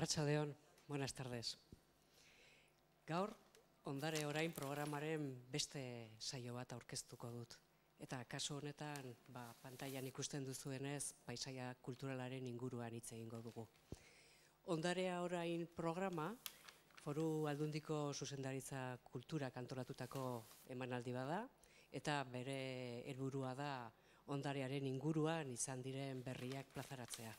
Arratsaldeon, buenas tardes. Gaur, Ondare Orain programaren beste saio bat aurkeztuko dut. Eta kasu honetan, pantailan ikusten duzuenez, paisaia kulturalaren inguruan hitz egingo dugu. Ondare Orain programa, Foru Aldundiko Zuzendaritza Kulturak antolatutako emanaldi bada, eta bere helburua da ondarearen inguruan izan diren berriak plazaratzea.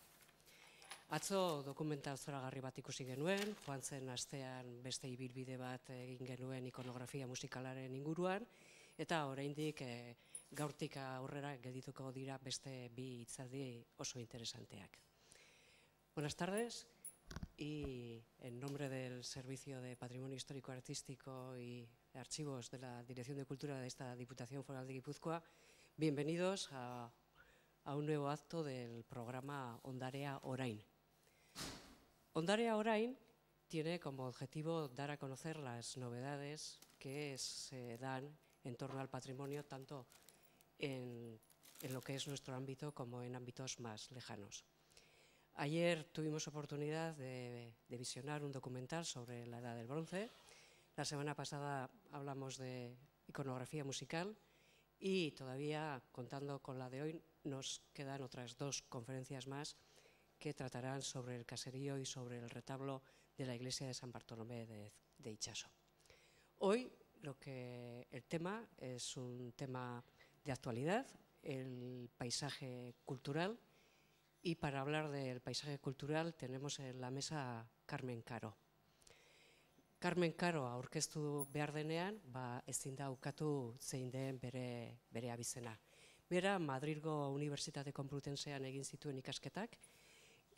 Atzo dokumenta zoragarri bat ikusi genuen, joan zen astean beste ibilbide bat egin genuen ikonografia musikalaren inguruan, eta oraindik gaurtik aurrera geldituko dira beste bi hitzaldi oso interesanteak. Buenas tardes, y en nombre del Servicio de Patrimonio Histórico Artístico y Archivos de la Dirección de Cultura de esta Diputación Foral de Guipúzcoa, bienvenidos a un nuevo acto del programa Ondarea Orain. Ondarea Orain tiene como objetivo dar a conocer las novedades que se dan en torno al patrimonio, tanto en lo que es nuestro ámbito como en ámbitos más lejanos. Ayer tuvimos oportunidad de visionar un documental sobre la Edad del Bronce. La semana pasada hablamos de iconografía musical y todavía, contando con la de hoy, nos quedan otras dos conferencias más que tratarán sobre el caserío y sobre el retablo de la iglesia de San Bartolomé de Itxaso. Hoy el tema es un tema de actualidad, el paisaje cultural, y para hablar del paisaje cultural tenemos en la mesa a Carmen Caro. Carmen Caro aurkeztu behar denean, ezin da ukatu zein den bere abizena. Bera Madrilgo Unibertsitate Konplutensean egin zituen ikasketak,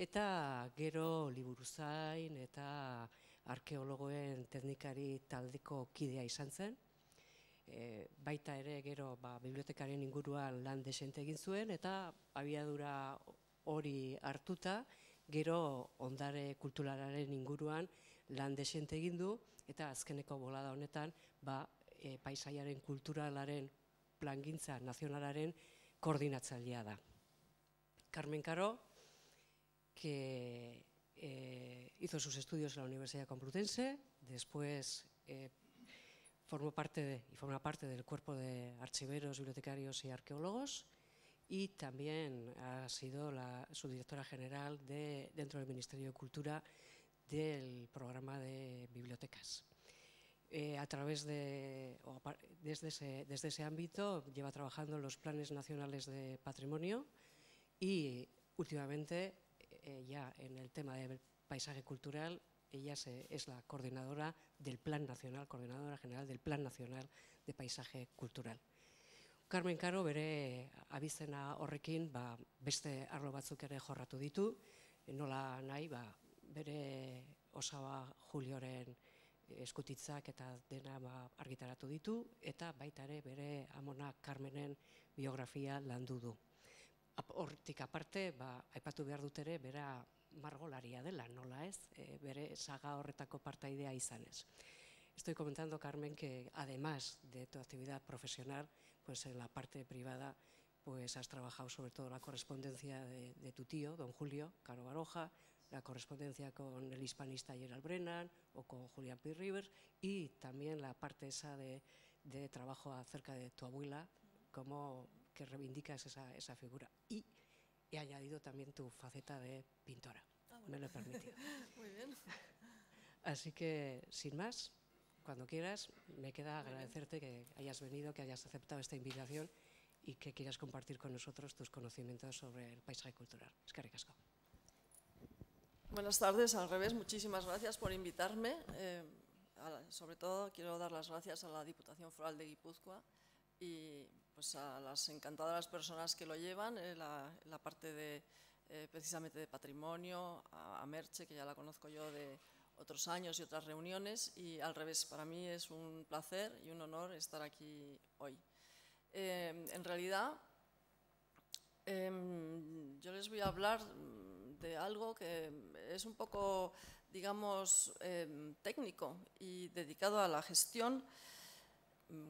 eta gero liburuzain eta arkeologoen teknikari taldeko kidea izan zen. Baita ere gero bibliotekaren inguruan lan desente egin zuen, eta abiadura hori hartuta, gero ondare kulturalaren inguruan lan desente egin du, eta azkeneko bolada honetan paisaiaren kulturalaren plangintza nazionalaren koordinatzailea da. Carmen Caro, que hizo sus estudios en la Universidad Complutense, después forma parte del cuerpo de archiveros, bibliotecarios y arqueólogos, y también ha sido la subdirectora general dentro del Ministerio de Cultura del programa de bibliotecas. Desde ese ámbito lleva trabajando en los planes nacionales de patrimonio y últimamente ya en el tema del paisaje cultural ella es la coordinadora del Plan Nacional, coordinadora general del Plan Nacional de Paisaje Cultural. Carmen Caro bere abizena horrekin beste arlo batzuk ere jorratu ditu, nola nahi bere osaba Julioren eskutitzak eta dena argitaratu ditu, eta baita ere bere amona Carmenen biografia landu du. Hortik aparte, aipatu behar dut ere, bera margolaria dela, nola ez, bere saga horretako partaidea izanez. Estoy comentando, Carmen, que además de tu actividad profesional, pues en la parte privada, pues has trabajado sobre todo la correspondencia de tu tío, don Julio Caro Baroja, la correspondencia con el hispanista Gerald Brennan o con Julián P. Rivers, y también la parte esa de trabajo acerca de tu abuela, como que reivindicas esa figura. Y he añadido también tu faceta de pintora. Bueno. Me lo he permitido. Muy bien. Así que, sin más, cuando quieras, me queda agradecerte que hayas venido, que hayas aceptado esta invitación y que quieras compartir con nosotros tus conocimientos sobre el paisaje cultural. Eskerrik asko. Buenas tardes, al revés, muchísimas gracias por invitarme. Sobre todo quiero dar las gracias a la Diputación Foral de Guipúzcoa y pues a las encantadoras personas que lo llevan, la parte precisamente de patrimonio, a Merche, que ya la conozco yo de otros años y otras reuniones, y al revés, para mí es un placer y un honor estar aquí hoy. En realidad, yo les voy a hablar de algo que es un poco, digamos, técnico y dedicado a la gestión,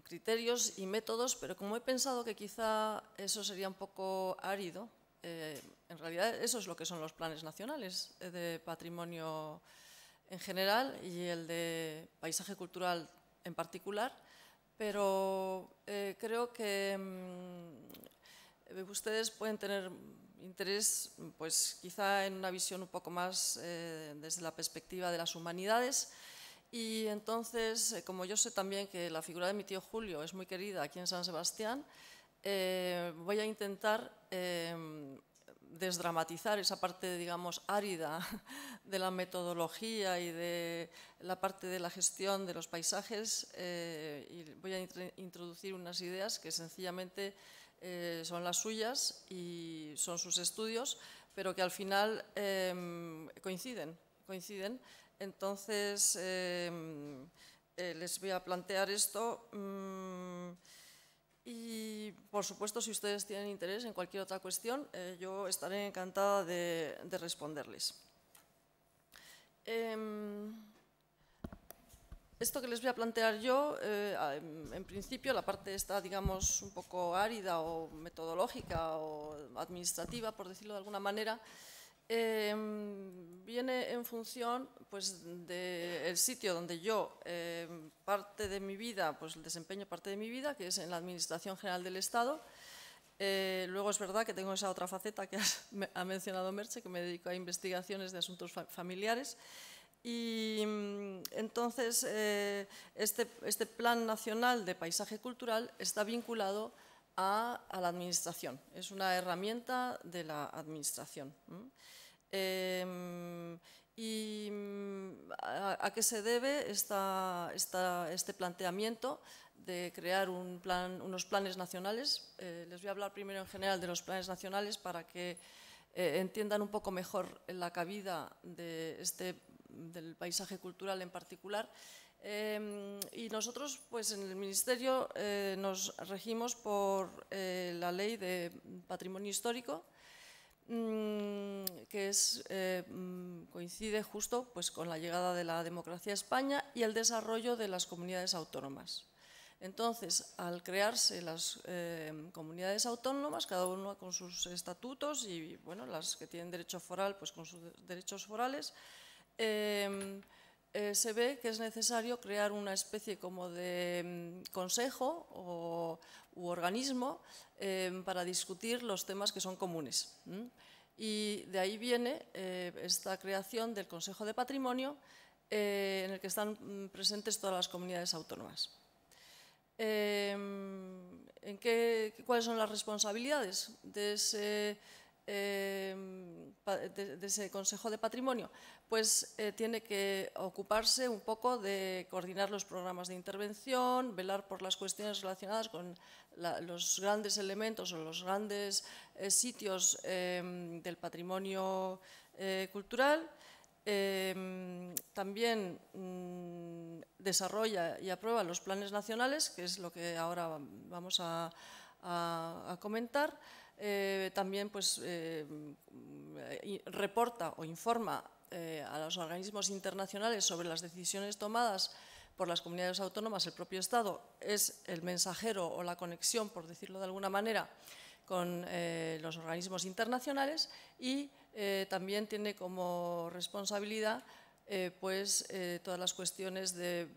criterios y métodos, pero como he pensado que quizá eso sería un poco árido En realidad eso es lo que son los planes nacionales de patrimonio en general y el de paisaje cultural en particular, pero creo que ustedes pueden tener interés, pues quizá en una visión un poco más desde la perspectiva de las humanidades. Y entonces, como yo sé también que la figura de mi tío Julio es muy querida aquí en San Sebastián, voy a intentar desdramatizar esa parte, digamos, árida de la metodología y de la parte de la gestión de los paisajes, y voy a introducir unas ideas que sencillamente son las suyas y son sus estudios, pero que al final coinciden. Entonces, les voy a plantear esto y, por supuesto, si ustedes tienen interés en cualquier otra cuestión, yo estaré encantada de responderles. Esto que les voy a plantear yo, en principio, la parte está, digamos, un poco árida o metodológica o administrativa, por decirlo de alguna manera, viene en función, pues, del sitio donde yo parte de mi vida, pues desempeño parte de mi vida, que es en la Administración General del Estado. Luego es verdad que tengo esa otra faceta que ha mencionado Merche, que me dedico a investigaciones de asuntos familiares. Y entonces este Plan Nacional de Paisaje Cultural está vinculado a la administración, es una herramienta de la administración. ¿Y a qué se debe este planteamiento de crear unos planes nacionales? Les voy a hablar primero en general de los planes nacionales para que entiendan un poco mejor la cabida del paisaje cultural en particular. Y nosotros, pues en el Ministerio, nos regimos por la Ley de Patrimonio Histórico, que coincide justo, pues, con la llegada de la democracia a España y el desarrollo de las comunidades autónomas. Entonces, al crearse las comunidades autónomas, cada una con sus estatutos y, bueno, las que tienen derecho foral, pues con sus derechos forales, se ve que es necesario crear una especie como de consejo u organismo para discutir los temas que son comunes. Y de ahí viene esta creación del Consejo de Patrimonio, en el que están presentes todas las comunidades autónomas. ¿Cuáles son las responsabilidades de ese Consejo de Patrimonio? Pues tiene que ocuparse un poco de coordinar los programas de intervención, velar por las cuestiones relacionadas con los grandes elementos o los grandes sitios del patrimonio cultural. También desarrolla y aprueba los planes nacionales, que es lo que ahora vamos a comentar. También, pues, reporta o informa a los organismos internacionales sobre las decisiones tomadas por las comunidades autónomas. El propio Estado es el mensajero o la conexión, por decirlo de alguna manera, con los organismos internacionales, y también tiene como responsabilidad pues, todas las cuestiones de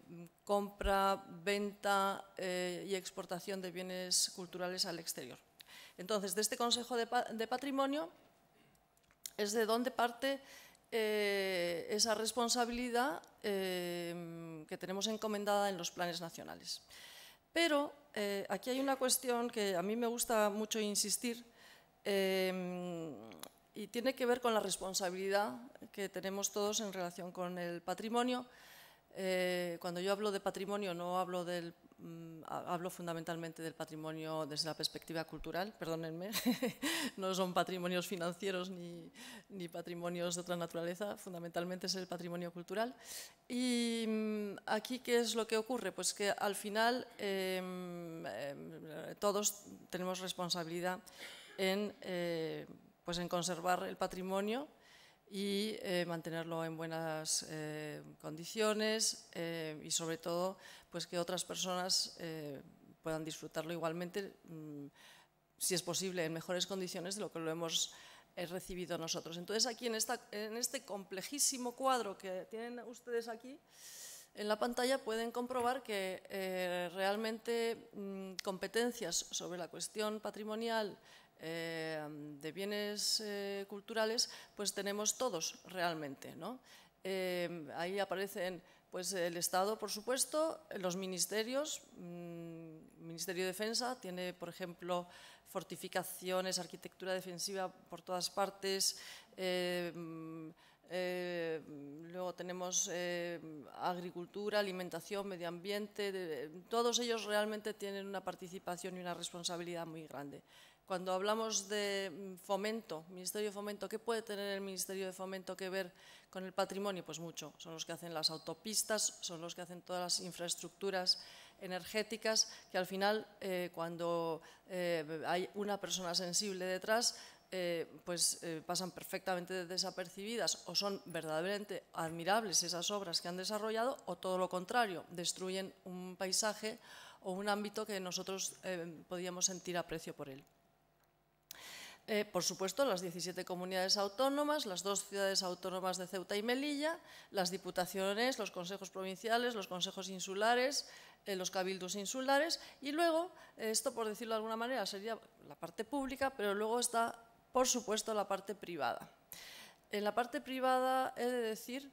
compra, venta y exportación de bienes culturales al exterior. Entonces, de este Consejo de Patrimonio es de donde parte esa responsabilidad que tenemos encomendada en los planes nacionales. Pero aquí hay una cuestión que a mí me gusta mucho insistir y tiene que ver con la responsabilidad que tenemos todos en relación con el patrimonio. Cuando yo hablo de patrimonio no hablo hablo fundamentalmente del patrimonio desde la perspectiva cultural, perdónenme, no son patrimonios financieros ni patrimonios de otra naturaleza, fundamentalmente es el patrimonio cultural. Y aquí, ¿qué es lo que ocurre? Pues que al final todos tenemos responsabilidad pues en conservar el patrimonio y mantenerlo en buenas condiciones y, sobre todo, pues que otras personas puedan disfrutarlo igualmente si es posible, en mejores condiciones de lo que lo hemos recibido nosotros. Entonces, aquí en este complejísimo cuadro que tienen ustedes aquí, en la pantalla pueden comprobar que realmente competencias sobre la cuestión patrimonial de bienes culturales, pues tenemos todos realmente, ¿no? Ahí aparecen pues, el Estado, por supuesto, los ministerios. Ministerio de Defensa tiene, por ejemplo, fortificaciones, arquitectura defensiva por todas partes. Luego tenemos agricultura, alimentación, medio ambiente. Todos ellos realmente tienen una participación y una responsabilidad muy grande. Cuando hablamos de fomento, Ministerio de Fomento, ¿qué puede tener el Ministerio de Fomento que ver con el patrimonio? Pues mucho. Son los que hacen las autopistas, son los que hacen todas las infraestructuras energéticas, que al final, cuando hay una persona sensible detrás, pasan perfectamente desapercibidas o son verdaderamente admirables esas obras que han desarrollado, o todo lo contrario, destruyen un paisaje o un ámbito que nosotros podíamos sentir aprecio por él. Por supuesto, las 17 comunidades autónomas, las 2 ciudades autónomas de Ceuta y Melilla, las diputaciones, los consejos provinciales, los consejos insulares, los cabildos insulares, y luego, esto por decirlo de alguna manera sería la parte pública, pero luego está, por supuesto, la parte privada. En la parte privada he de decir,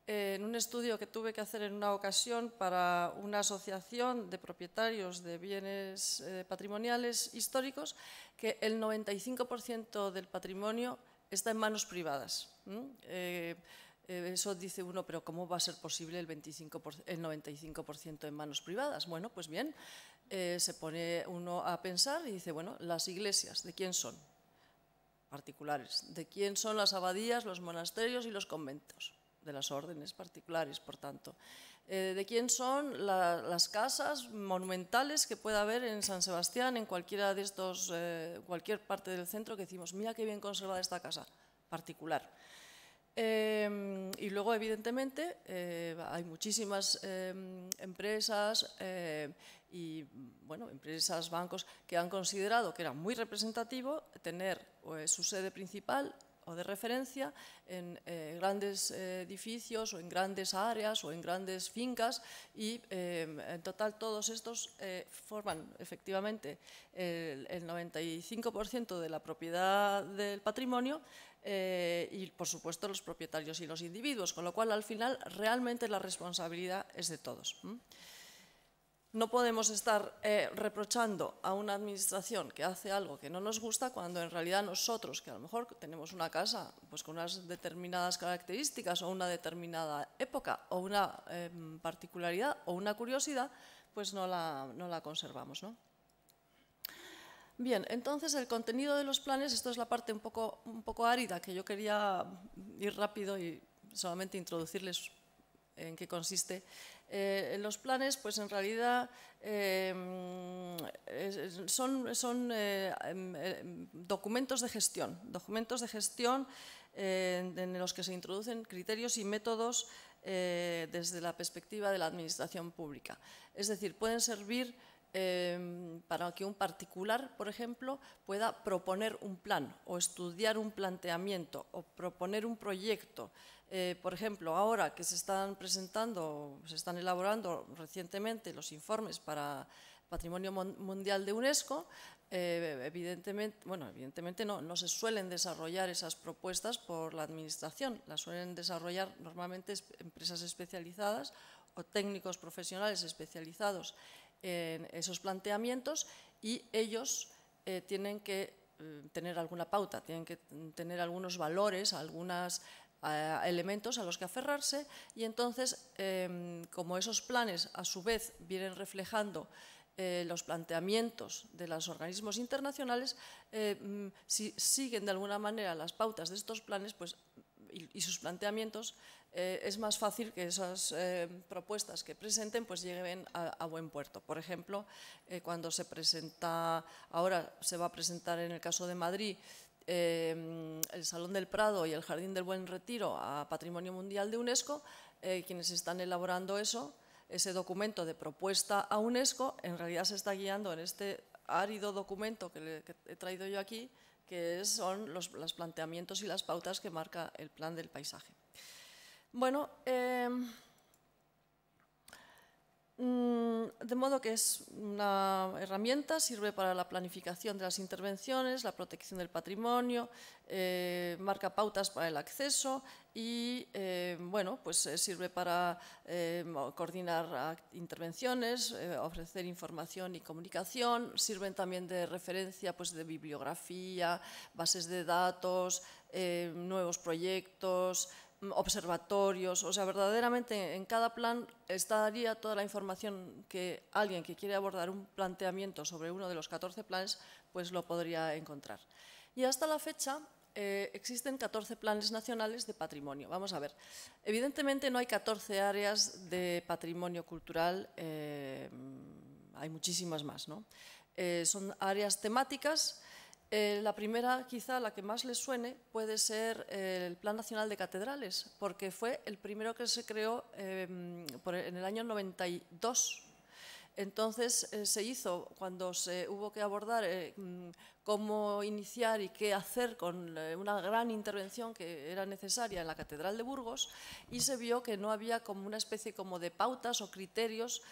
en un estudio que tuve que hacer en una ocasión para una asociación de propietarios de bienes patrimoniales históricos, que el 95% del patrimonio está en manos privadas. Eso dice uno, pero ¿cómo va a ser posible el 95% en manos privadas? Bueno, pues bien, se pone uno a pensar y dice, bueno, las iglesias, ¿de quién son? Particulares. ¿De quién son las abadías, los monasterios y los conventos? De las órdenes particulares, por tanto. ¿De quién son las casas monumentales que pueda haber en San Sebastián, en cualquiera de estos, cualquier parte del centro, que decimos, mira qué bien conservada esta casa? Particular. Y luego, evidentemente, hay muchísimas empresas y, bueno, empresas, bancos, que han considerado que era muy representativo tener su sede principal o de referencia en grandes edificios o en grandes áreas o en grandes fincas, y en total todos estos forman efectivamente el 95% de la propiedad del patrimonio, y por supuesto los propietarios y los individuos, con lo cual al final realmente la responsabilidad es de todos. No podemos estar reprochando a una administración que hace algo que no nos gusta, cuando en realidad nosotros, que a lo mejor tenemos una casa pues, con unas determinadas características o una determinada época o una particularidad o una curiosidad, pues no la conservamos, ¿no? Bien, entonces el contenido de los planes, esto es la parte un poco árida, que yo quería ir rápido y solamente introducirles en qué consiste. Los planes, pues en realidad son documentos de gestión en los que se introducen criterios y métodos desde la perspectiva de la administración pública. Es decir, pueden servir para que un particular, por ejemplo, pueda proponer un plan o estudiar un planteamiento o proponer un proyecto. Por ejemplo, ahora que se están elaborando recientemente los informes para Patrimonio Mundial de UNESCO, evidentemente no se suelen desarrollar esas propuestas por la administración, las suelen desarrollar normalmente empresas especializadas o técnicos profesionales especializados en esos planteamientos, y ellos tienen que tener alguna pauta, tienen que tener algunos valores, algunos elementos a los que aferrarse, y entonces, como esos planes a su vez vienen reflejando los planteamientos de los organismos internacionales, si siguen de alguna manera las pautas de estos planes y sus planteamientos, es más fácil que esas propuestas que presenten pues lleguen a buen puerto. Por ejemplo, cuando se presenta, ahora se va a presentar en el caso de Madrid, el Salón del Prado y el Jardín del Buen Retiro a Patrimonio Mundial de UNESCO, quienes están elaborando ese documento de propuesta a UNESCO, en realidad se está guiando en este árido documento que he traído yo aquí, que son los planteamientos y las pautas que marca el plan del paisaje. Bueno, de modo que es una herramienta, sirve para la planificación de las intervenciones, la protección del patrimonio, marca pautas para el acceso y bueno, pues sirve para coordinar intervenciones, ofrecer información y comunicación, sirven también de referencia pues, de bibliografía, bases de datos, nuevos proyectos, observatorios, o sea, verdaderamente en cada plan estaría toda la información que alguien que quiere abordar un planteamiento sobre uno de los 14 planes, pues lo podría encontrar. Y hasta la fecha existen 14 planes nacionales de patrimonio. Vamos a ver, evidentemente no hay 14 áreas de patrimonio cultural, hay muchísimas más, ¿no? Son áreas temáticas. La primera, quizá la que más les suene, puede ser el Plan Nacional de Catedrales, porque fue el primero que se creó en el año 92. Entonces se hizo cuando se hubo que abordar cómo iniciar y qué hacer con una gran intervención que era necesaria en la Catedral de Burgos, y se vio que no había como una especie como de pautas o criterios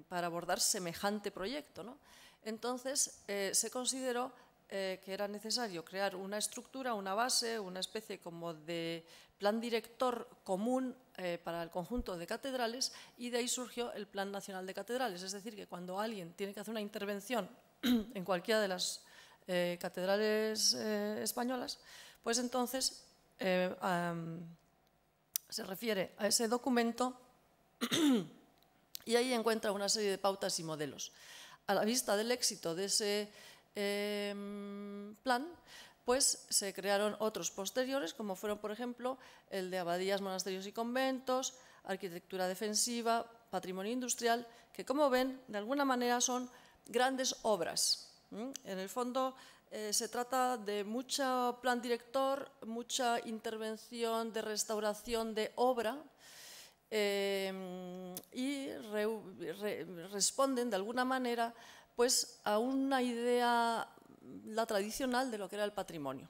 para abordar semejante proyecto, ¿no? Entonces, se consideró que era necesario crear una estructura, una base, una especie como de plan director común para el conjunto de catedrales, y de ahí surgió el Plan Nacional de Catedrales. Es decir, que cuando alguien tiene que hacer una intervención en cualquiera de las catedrales españolas, pues entonces se refiere a ese documento y ahí encuentra una serie de pautas y modelos. A la vista del éxito de ese plan, pues se crearon otros posteriores, como fueron, por ejemplo, el de abadías, monasterios y conventos, arquitectura defensiva, patrimonio industrial, que, como ven, de alguna manera son grandes obras. En el fondo, se trata de mucho plan director, mucha intervención de restauración de obra, y responden de alguna manera pues, a una idea, la tradicional, de lo que era el patrimonio.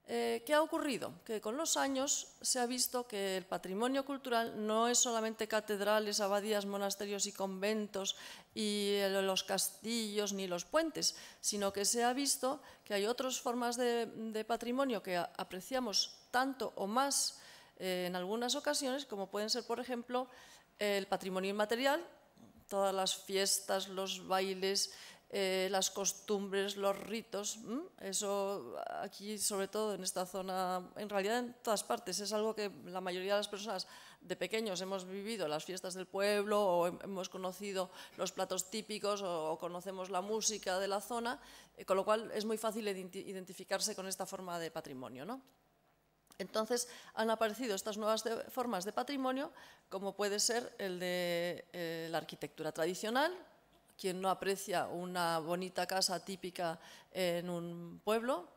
¿Qué ha ocurrido? Que con los años se ha visto que el patrimonio cultural no es solamente catedrales, abadías, monasterios y conventos y los castillos ni los puentes, sino que se ha visto que hay otras formas de patrimonio que apreciamos tanto o más en algunas ocasiones, como pueden ser, por ejemplo, el patrimonio inmaterial, todas las fiestas, los bailes, las costumbres, los ritos. Eso aquí, sobre todo en esta zona, en realidad en todas partes, es algo que la mayoría de las personas de pequeños hemos vivido, las fiestas del pueblo, o hemos conocido los platos típicos, o conocemos la música de la zona, con lo cual es muy fácil identificarse con esta forma de patrimonio, ¿no? Entonces han aparecido estas nuevas formas de patrimonio, como puede ser el de la arquitectura tradicional. Quien no aprecia una bonita casa típica en un pueblo,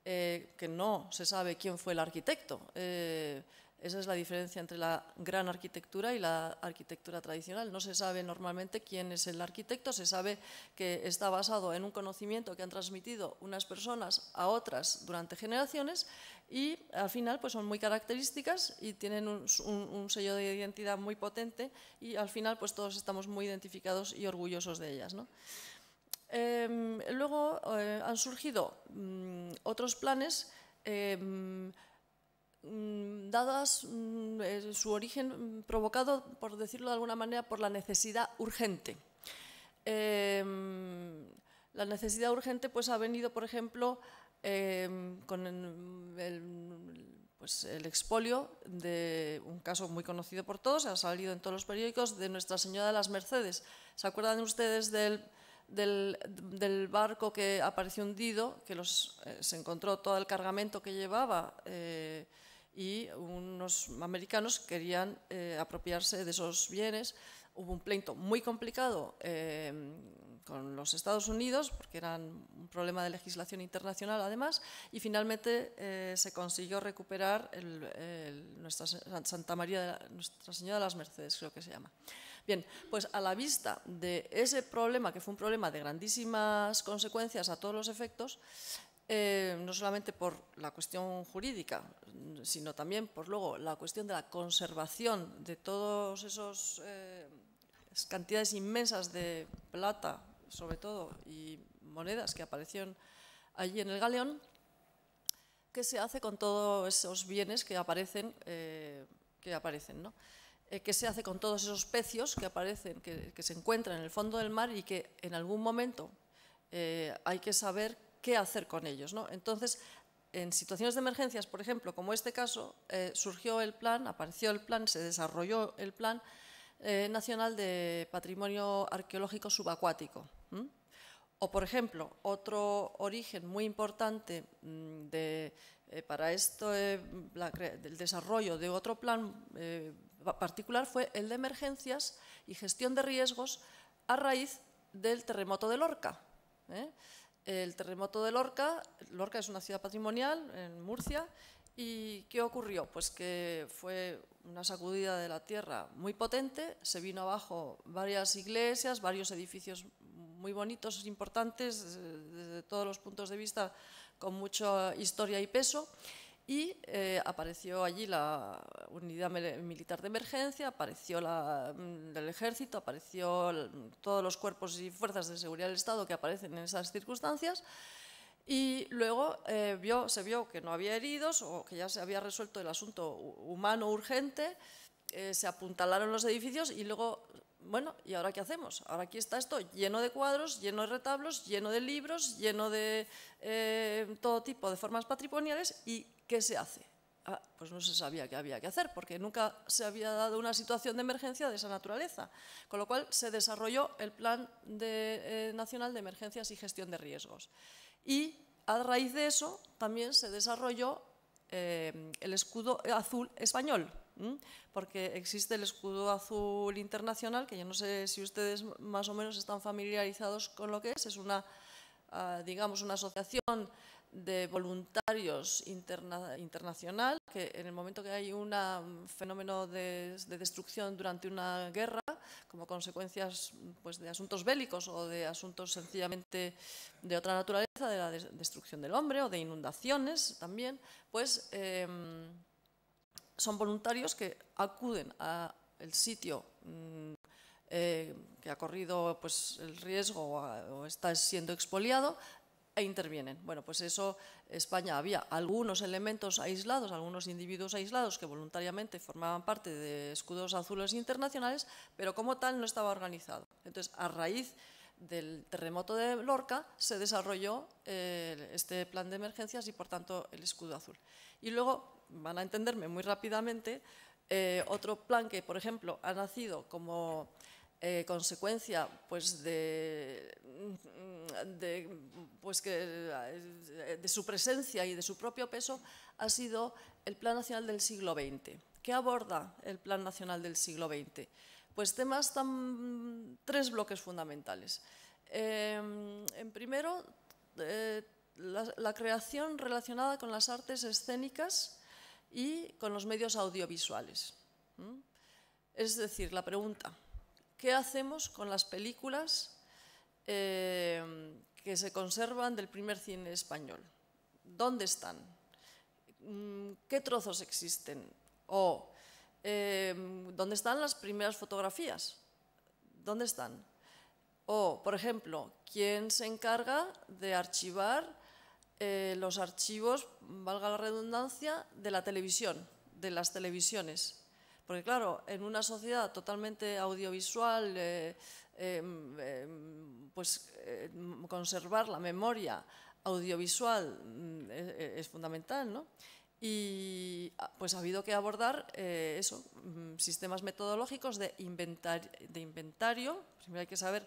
que no se sabe quién fue el arquitecto. Esa es la diferencia entre la gran arquitectura y la arquitectura tradicional. No se sabe normalmente quién es el arquitecto, se sabe que está basado en un conocimiento que han transmitido unas personas a otras durante generaciones, y al final pues son muy características y tienen un sello de identidad muy potente, y al final pues todos estamos muy identificados y orgullosos de ellas, ¿no? Luego han surgido otros planes dadas su origen provocado, por decirlo de alguna manera, por la necesidad urgente. La necesidad urgente pues, ha venido, por ejemplo, con el expolio de un caso muy conocido por todos, ha salido en todos los periódicos, de Nuestra Señora de las Mercedes. ¿Se acuerdan ustedes del barco que apareció hundido, que se encontró todo el cargamento que llevaba, y unos americanos querían apropiarse de esos bienes? hubo un pleito muy complicado con los Estados Unidos, porque era un problema de legislación internacional además, y finalmente se consiguió recuperar Nuestra Señora de las Mercedes, creo que se llama. Bien, pues a la vista de ese problema, que fue un problema de grandísimas consecuencias a todos los efectos, no solamente por la cuestión jurídica, sino también por luego la cuestión de la conservación de todos esos cantidades inmensas de plata, sobre todo, y monedas que aparecieron allí en el galeón, ¿qué se hace con todos esos bienes que aparecen, ¿no? ¿Qué se hace con todos esos pecios que aparecen, que se encuentran en el fondo del mar y que en algún momento hay que saber qué hacer con ellos, ¿no? Entonces, en situaciones de emergencias, por ejemplo, como este caso, surgió el plan, apareció el plan, se desarrolló el Plan Nacional de Patrimonio Arqueológico Subacuático. O, por ejemplo, otro origen muy importante para esto, del desarrollo de otro plan particular fue el de emergencias y gestión de riesgos a raíz del terremoto de Lorca. El terremoto de Lorca es una ciudad patrimonial en Murcia. ¿Y qué ocurrió? Pues que fue una sacudida de la tierra muy potente, se vino abajo varias iglesias, varios edificios muy bonitos, importantes, desde todos los puntos de vista, con mucha historia y peso, y apareció allí la unidad militar de emergencia, apareció del ejército, apareció todos los cuerpos y fuerzas de seguridad del Estado que aparecen en esas circunstancias. Y luego se vio que no había heridos o que ya se había resuelto el asunto humano urgente, se apuntalaron los edificios y luego, bueno, ¿y ahora qué hacemos? Ahora aquí está esto lleno de cuadros, lleno de retablos, lleno de libros, lleno de todo tipo de formas patrimoniales. ¿Y qué se hace? Pues no se sabía qué había que hacer, porque nunca se había dado una situación de emergencia de esa naturaleza. Con lo cual se desarrolló el Plan Nacional de Emergencias y Gestión de Riesgos. Y a raíz de eso también se desarrolló el escudo azul español, porque existe el escudo azul internacional, que yo no sé si ustedes más o menos están familiarizados con lo que es una, digamos, una asociación de voluntarios internacional, que en el momento que hay un fenómeno de destrucción durante una guerra, como consecuencias pues, de asuntos bélicos o de asuntos sencillamente de otra naturaleza, de la destrucción del hombre o de inundaciones también, pues son voluntarios que acuden al sitio que ha corrido pues, el riesgo o está siendo expoliado, e intervienen. Bueno, pues eso, España había algunos elementos aislados, algunos individuos aislados que voluntariamente formaban parte de escudos azules internacionales, pero como tal no estaba organizado. Entonces, a raíz del terremoto de Lorca se desarrolló este plan de emergencias y, por tanto, el escudo azul. Y luego, van a entenderme muy rápidamente, otro plan que, por ejemplo, ha nacido como consecuencia pues, de su presencia y de su propio peso, ha sido el Plan Nacional del siglo XX. ¿Qué aborda el Plan Nacional del siglo XX? Pues temas tres bloques fundamentales. En primero, la creación relacionada con las artes escénicas y con los medios audiovisuales. Es decir, la pregunta: ¿qué hacemos con las películas que se conservan del primer cine español? ¿Dónde están? ¿Qué trozos existen? ¿O dónde están las primeras fotografías? ¿Dónde están? O, por ejemplo, ¿quién se encarga de archivar los archivos, valga la redundancia, de la televisión, de las televisiones? Porque claro, en una sociedad totalmente audiovisual, conservar la memoria audiovisual es fundamental, ¿no? Y pues ha habido que abordar sistemas metodológicos de inventario. Primero hay que saber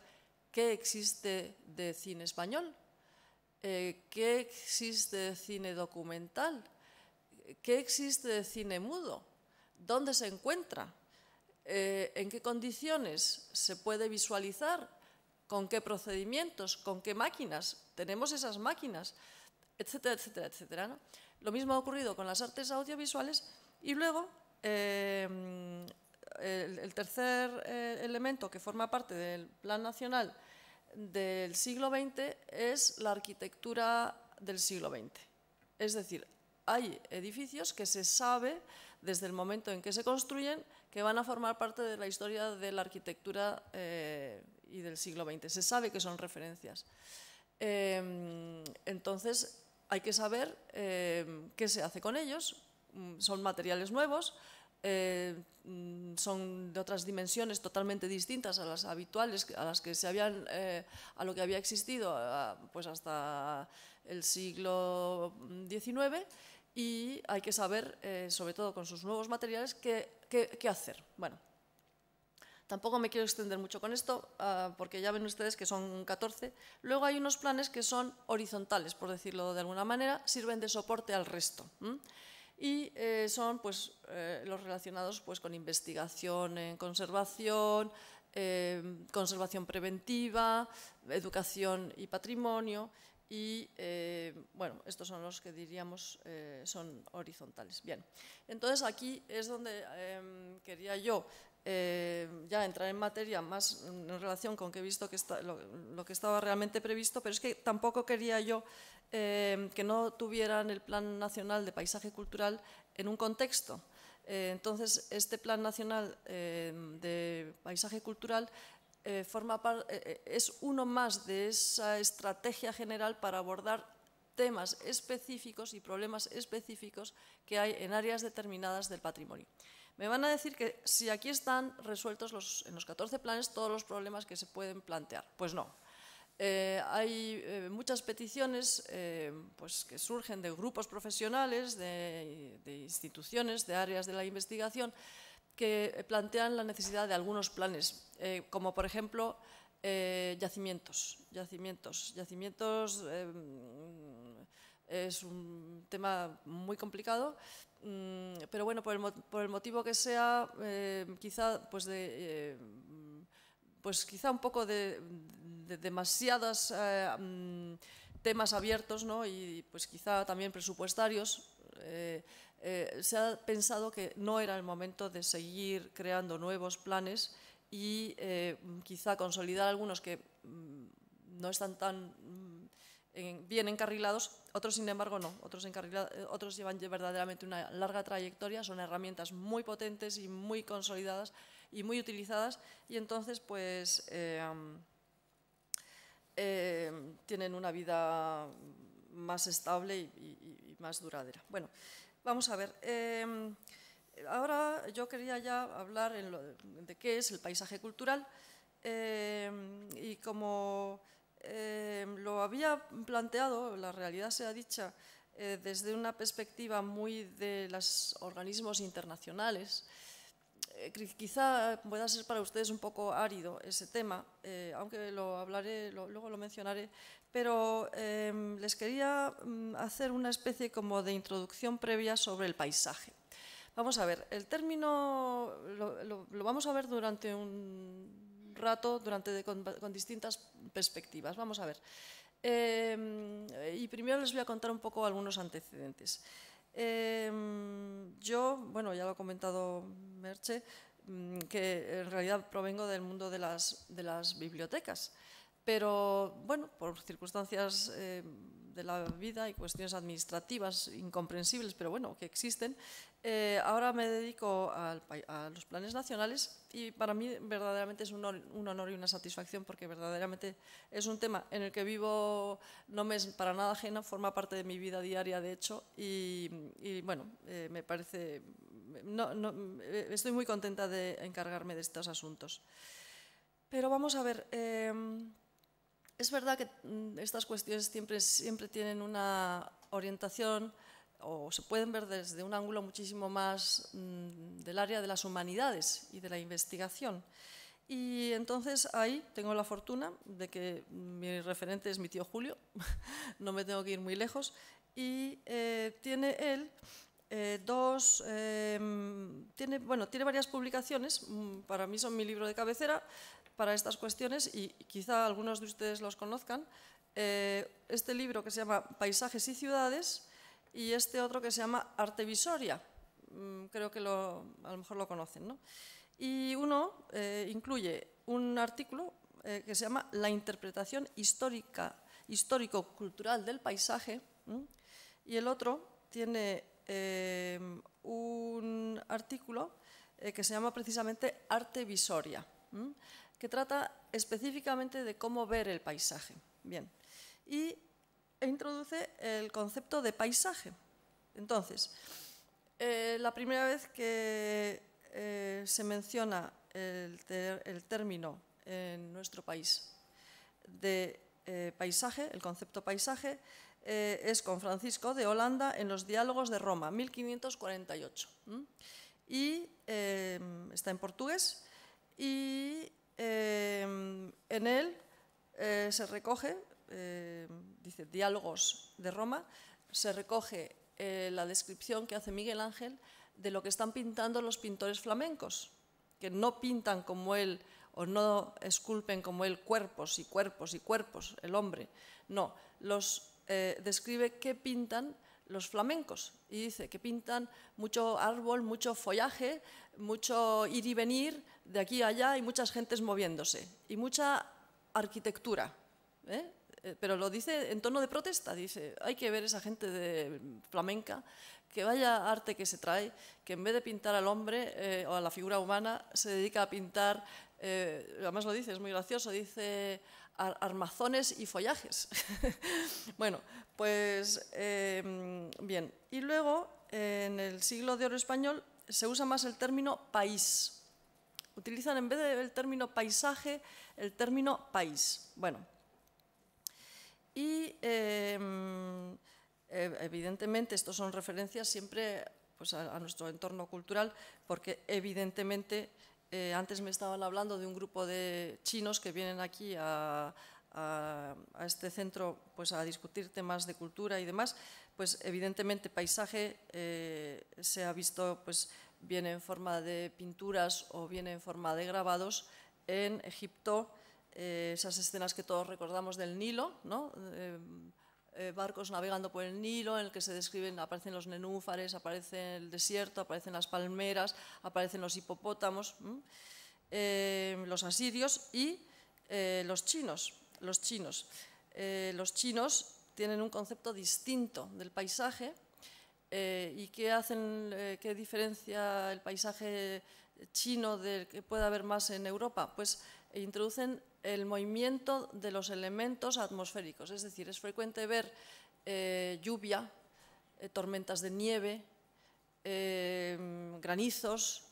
qué existe de cine español, qué existe de cine documental, qué existe de cine mudo, dónde se encuentra, en qué condiciones se puede visualizar, con qué procedimientos, con qué máquinas, tenemos esas máquinas, etcétera, etcétera, etcétera, ¿no? Lo mismo ha ocurrido con las artes audiovisuales y luego el tercer elemento que forma parte del Plan Nacional del siglo XX es la arquitectura del siglo XX. Es decir, hay edificios que se sabe desde el momento en que se construyen que van a formar parte de la historia de la arquitectura y del siglo XX. Se sabe que son referencias. Entonces, hay que saber qué se hace con ellos. Son materiales nuevos, son de otras dimensiones totalmente distintas a las habituales, a las que se habían, a lo que había existido pues hasta el siglo XIX, y hay que saber, sobre todo con sus nuevos materiales, qué hacer. Bueno, tampoco me quiero extender mucho con esto, porque ya ven ustedes que son 14. Luego hay unos planes que son horizontales, por decirlo de alguna manera, sirven de soporte al resto. Y son pues, los relacionados pues, con investigación en conservación, conservación preventiva, educación y patrimonio. Y bueno, estos son los que diríamos son horizontales. Bien, entonces aquí es donde quería yo ya entrar en materia más en relación con que he visto que lo que estaba realmente previsto, pero es que tampoco quería yo que no tuvieran el Plan Nacional de Paisaje Cultural en un contexto. Entonces, este Plan Nacional de Paisaje Cultural es uno más de esa estrategia general para abordar temas específicos y problemas específicos que hay en áreas determinadas del patrimonio. Me van a decir que si aquí están resueltos en los 14 planes todos los problemas que se pueden plantear. Pues no. Hay muchas peticiones pues, que surgen de grupos profesionales, de instituciones, de áreas de la investigación, que plantean la necesidad de algunos planes, como por ejemplo yacimientos. Yacimientos es un tema muy complicado, pero bueno, por el motivo que sea, quizá quizá un poco de demasiados temas abiertos, ¿no? Y pues quizá también presupuestarios. Se ha pensado que no era el momento de seguir creando nuevos planes y quizá consolidar algunos que no están tan bien encarrilados, otros sin embargo no, otros llevan verdaderamente una larga trayectoria, son herramientas muy potentes y muy consolidadas y muy utilizadas, y entonces pues tienen una vida más estable y más duradera. Bueno, vamos a ver. Ahora yo quería ya hablar de qué es el paisaje cultural y como lo había planteado, la realidad sea dicha, desde una perspectiva muy de los organismos internacionales. Quizá pueda ser para ustedes un poco árido ese tema, aunque lo hablaré, luego lo mencionaré, pero les quería hacer una especie como de introducción previa sobre el paisaje. Vamos a ver, el término lo vamos a ver durante un rato, con distintas perspectivas. Vamos a ver. Y primero les voy a contar un poco algunos antecedentes. Yo, bueno, ya lo ha comentado Merche, que en realidad provengo del mundo de las bibliotecas, pero bueno, por circunstancias de la vida y cuestiones administrativas incomprensibles, pero bueno, que existen, ahora me dedico a los planes nacionales y para mí verdaderamente es un honor y una satisfacción porque verdaderamente es un tema en el que vivo, no me es para nada ajena, forma parte de mi vida diaria de hecho y bueno, me parece, estoy muy contenta de encargarme de estos asuntos. Pero vamos a ver, es verdad que estas cuestiones siempre tienen una orientación o se pueden ver desde un ángulo muchísimo más del área de las humanidades y de la investigación. Y entonces ahí tengo la fortuna de que mi referente es mi tío Julio, no me tengo que ir muy lejos, y tiene él tiene varias publicaciones, para mí son mi libro de cabecera para estas cuestiones y quizá algunos de ustedes los conozcan. Este libro que se llama Paisajes y ciudades y este otro que se llama Arte Visoria, creo que a lo mejor lo conocen, ¿no? Y uno incluye un artículo que se llama La interpretación histórico-cultural del paisaje, y el otro tiene un artículo que se llama precisamente Arte Visoria, que trata específicamente de cómo ver el paisaje. Bien, y introduce el concepto de paisaje. Entonces, la primera vez que se menciona el término en nuestro país de paisaje, el concepto paisaje, es con Francisco de Holanda en los Diálogos de Roma, 1548. Y está en portugués y en él se recoge, dice Diálogos de Roma, se recoge la descripción que hace Miguel Ángel de lo que están pintando los pintores flamencos, que no pintan como él o no esculpen como él cuerpos y cuerpos y cuerpos, el hombre. No, describe qué pintan los flamencos y dice que pintan mucho árbol, mucho follaje, mucho ir y venir de aquí a allá y muchas gentes moviéndose y mucha arquitectura, pero lo dice en tono de protesta, dice, hay que ver esa gente de flamenca, que vaya arte que se trae, que en vez de pintar al hombre o a la figura humana, se dedica a pintar, además lo dice, es muy gracioso, dice armazones y follajes. Bueno, pues bien, y luego en el siglo de oro español se usa más el término país. Utilizan en vez del término paisaje, el término país. Bueno, y evidentemente estos son referencias siempre pues, a nuestro entorno cultural, porque evidentemente antes me estaban hablando de un grupo de chinos que vienen aquí a este centro pues, a discutir temas de cultura y demás, pues evidentemente paisaje se ha visto pues, viene en forma de pinturas o viene en forma de grabados en Egipto, esas escenas que todos recordamos del Nilo, ¿no? Barcos navegando por el Nilo en el que se describen, aparecen los nenúfares, aparece el desierto, aparecen las palmeras, aparecen los hipopótamos, los asirios y los chinos. Los chinos tienen un concepto distinto del paisaje. ¿Y qué diferencia el paisaje chino del que puede haber más en Europa? Pues introducen el movimiento de los elementos atmosféricos, es decir, es frecuente ver lluvia, tormentas de nieve, granizos,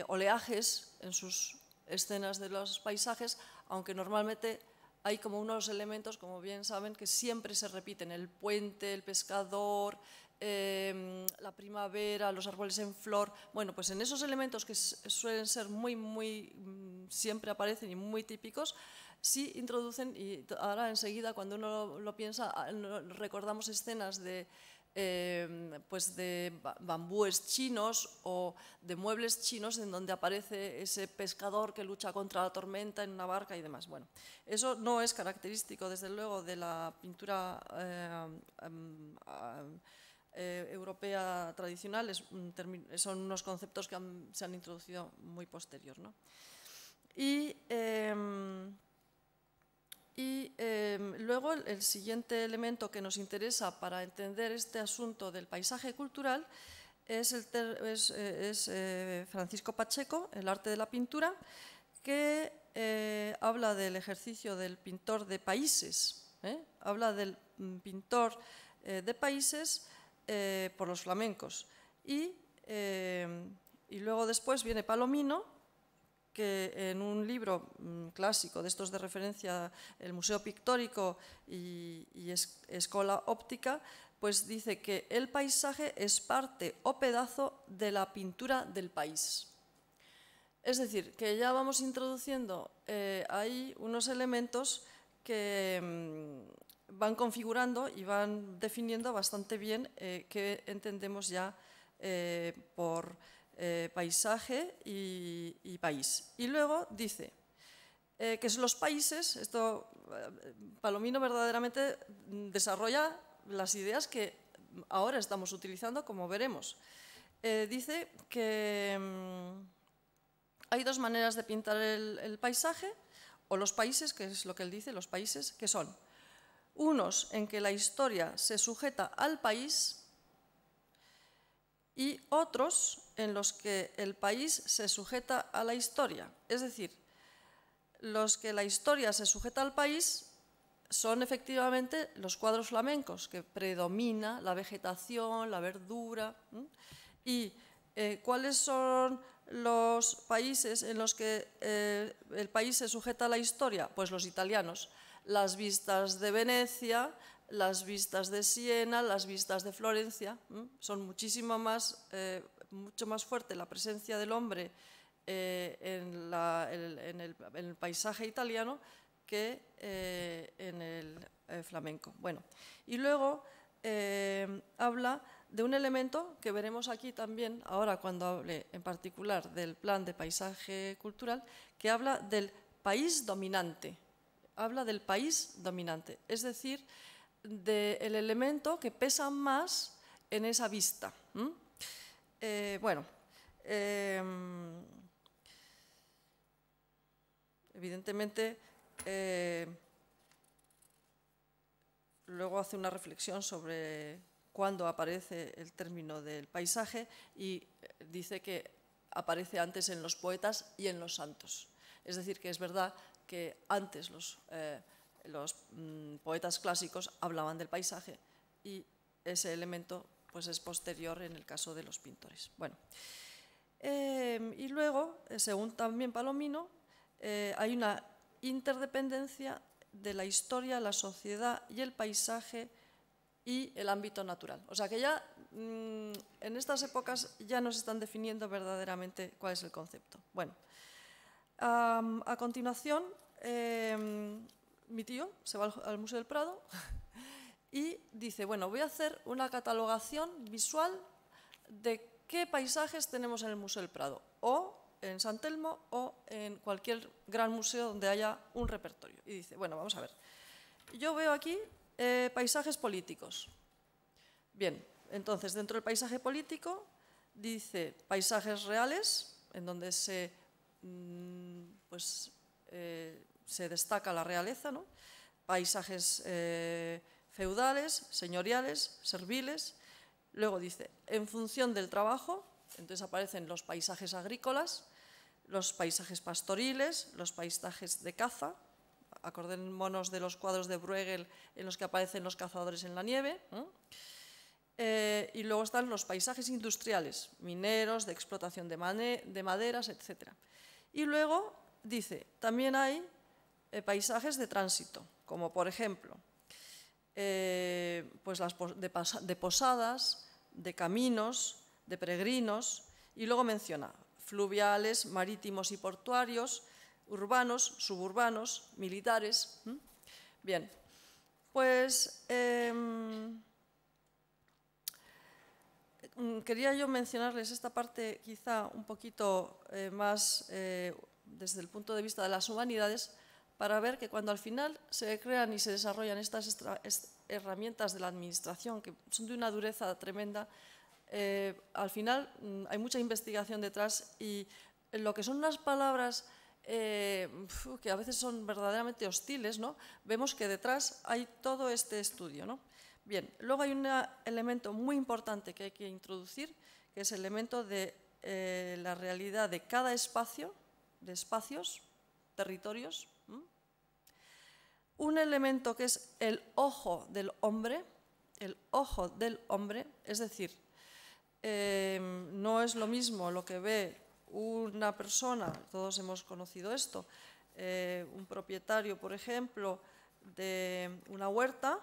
oleajes en sus escenas de los paisajes, aunque normalmente hay como unos elementos, como bien saben, que siempre se repiten: el puente, el pescador, la primavera, los árboles en flor. Bueno, pues en esos elementos que suelen ser siempre aparecen y muy típicos, sí introducen, y ahora enseguida cuando uno lo piensa, recordamos escenas de bambúes chinos o de muebles chinos en donde aparece ese pescador que lucha contra la tormenta en una barca y demás. Bueno, eso no es característico, desde luego, de la pintura europea tradicional, son unos conceptos que se han introducido muy posterior, ¿no? Luego el siguiente elemento que nos interesa para entender este asunto del paisaje cultural es Francisco Pacheco, El arte de la pintura, que habla del ejercicio del pintor de países, habla del pintor de países por los flamencos. Y luego después viene Palomino, que en un libro clásico de estos de referencia, el Museo Pictórico y Escola Óptica, pues dice que el paisaje es parte o pedazo de la pintura del país. Es decir, que ya vamos introduciendo ahí unos elementos que van configurando y van definiendo bastante bien qué entendemos ya por paisaje y país. Y luego dice que los países, esto Palomino verdaderamente desarrolla las ideas que ahora estamos utilizando, como veremos. Dice que hay dos maneras de pintar el paisaje, o los países, que es lo que él dice, los países, que son unos en que la historia se sujeta al país y otros en los que el país se sujeta a la historia. Es decir, los que la historia se sujeta al país son efectivamente los cuadros flamencos, que predomina la vegetación, la verdura. ¿Y cuáles son los países en los que el país se sujeta a la historia? Pues los italianos. Las vistas de Venecia, las vistas de Siena, las vistas de Florencia. Son mucho más fuerte la presencia del hombre en el paisaje italiano que en el flamenco. Bueno, y luego habla de un elemento que veremos aquí también, ahora cuando hable en particular del plan de paisaje cultural, que habla del país dominante. Habla del país dominante, es decir, del elemento que pesa más en esa vista. Evidentemente, luego hace una reflexión sobre cuándo aparece el término del paisaje y dice que aparece antes en los poetas y en los santos. Es decir, que es verdad que antes los poetas clásicos hablaban del paisaje y ese elemento pues, es posterior en el caso de los pintores. Bueno, y luego, según también Palomino, hay una interdependencia de la historia, la sociedad y el paisaje y el ámbito natural. O sea que ya en estas épocas ya nos están definiendo verdaderamente cuál es el concepto. Bueno, a continuación, mi tío se va al Museo del Prado y dice, bueno, voy a hacer una catalogación visual de qué paisajes tenemos en el Museo del Prado, o en San Telmo o en cualquier gran museo donde haya un repertorio. Y dice, bueno, vamos a ver, yo veo aquí paisajes políticos. Bien, entonces dentro del paisaje político dice paisajes reales, en donde se destaca la realeza, ¿no? Paisajes feudales, señoriales, serviles. Luego dice, en función del trabajo, entonces aparecen los paisajes agrícolas, los paisajes pastoriles, los paisajes de caza. Acordémonos de los cuadros de Bruegel en los que aparecen los cazadores en la nieve. Y luego están los paisajes industriales, mineros, de explotación de maderas, etc. Y luego dice, también hay paisajes de tránsito, como por ejemplo pues de posadas, de caminos, de peregrinos, y luego menciona fluviales, marítimos y portuarios, urbanos, suburbanos, militares. Bien, pues quería yo mencionarles esta parte quizá un poquito más desde el punto de vista de las humanidades, para ver que cuando al final se crean y se desarrollan estas herramientas de la administración, que son de una dureza tremenda, al final hay mucha investigación detrás y lo que son unas palabras que a veces son verdaderamente hostiles, ¿no? Vemos que detrás hay todo este estudio, ¿no? Bien, luego hay un elemento muy importante que hay que introducir, que es el elemento de la realidad de cada espacio, de espacios, territorios. Un elemento que es el ojo del hombre, es decir, no es lo mismo lo que ve una persona, todos hemos conocido esto, un propietario, por ejemplo, de una huerta,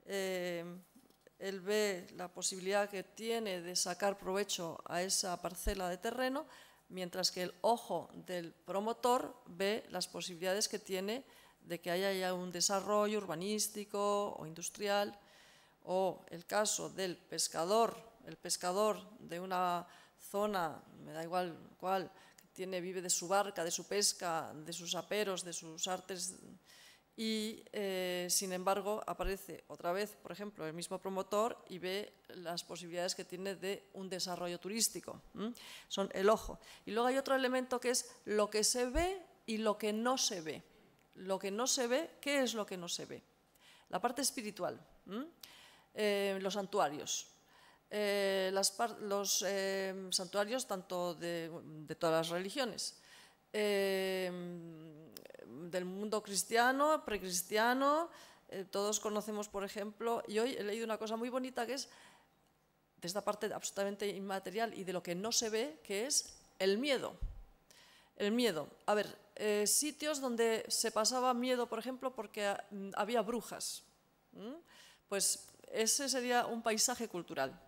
él ve la posibilidad que tiene de sacar provecho a esa parcela de terreno, mientras que el ojo del promotor ve las posibilidades que tiene de que haya ya un desarrollo urbanístico o industrial, o el caso del pescador el pescador de una zona, me da igual cuál, vive de su barca, de su pesca, de sus aperos, de sus artes, y sin embargo aparece otra vez, por ejemplo, el mismo promotor y ve las posibilidades que tiene de un desarrollo turístico. Son el ojo. Y luego hay otro elemento que es lo que se ve y lo que no se ve. Lo que no se ve, ¿qué es lo que no se ve? La parte espiritual, los santuarios. Los santuarios tanto de todas las religiones, del mundo cristiano, precristiano, todos conocemos, por ejemplo, y hoy he leído una cosa muy bonita que es de esta parte absolutamente inmaterial y de lo que no se ve, que es el miedo. El miedo. A ver, sitios donde se pasaba miedo, por ejemplo, porque había brujas. Pues ese sería un paisaje cultural.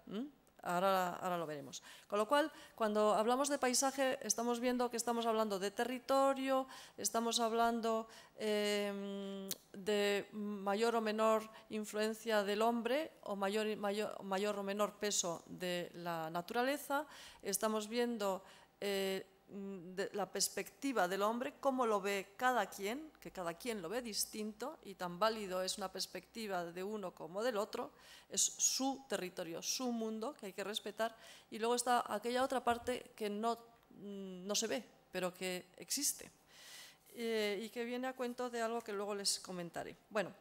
Ahora lo veremos. Con lo cual, cuando hablamos de paisaje, estamos viendo que estamos hablando de territorio, estamos hablando de mayor o menor influencia del hombre o mayor o menor peso de la naturaleza. Estamos viendo de la perspectiva del hombre, cómo lo ve cada quien, que cada quien lo ve distinto y tan válido es una perspectiva de uno como del otro, es su territorio, su mundo que hay que respetar, y luego está aquella otra parte que no se ve, pero que existe y que viene a cuento de algo que luego les comentaré. Bueno,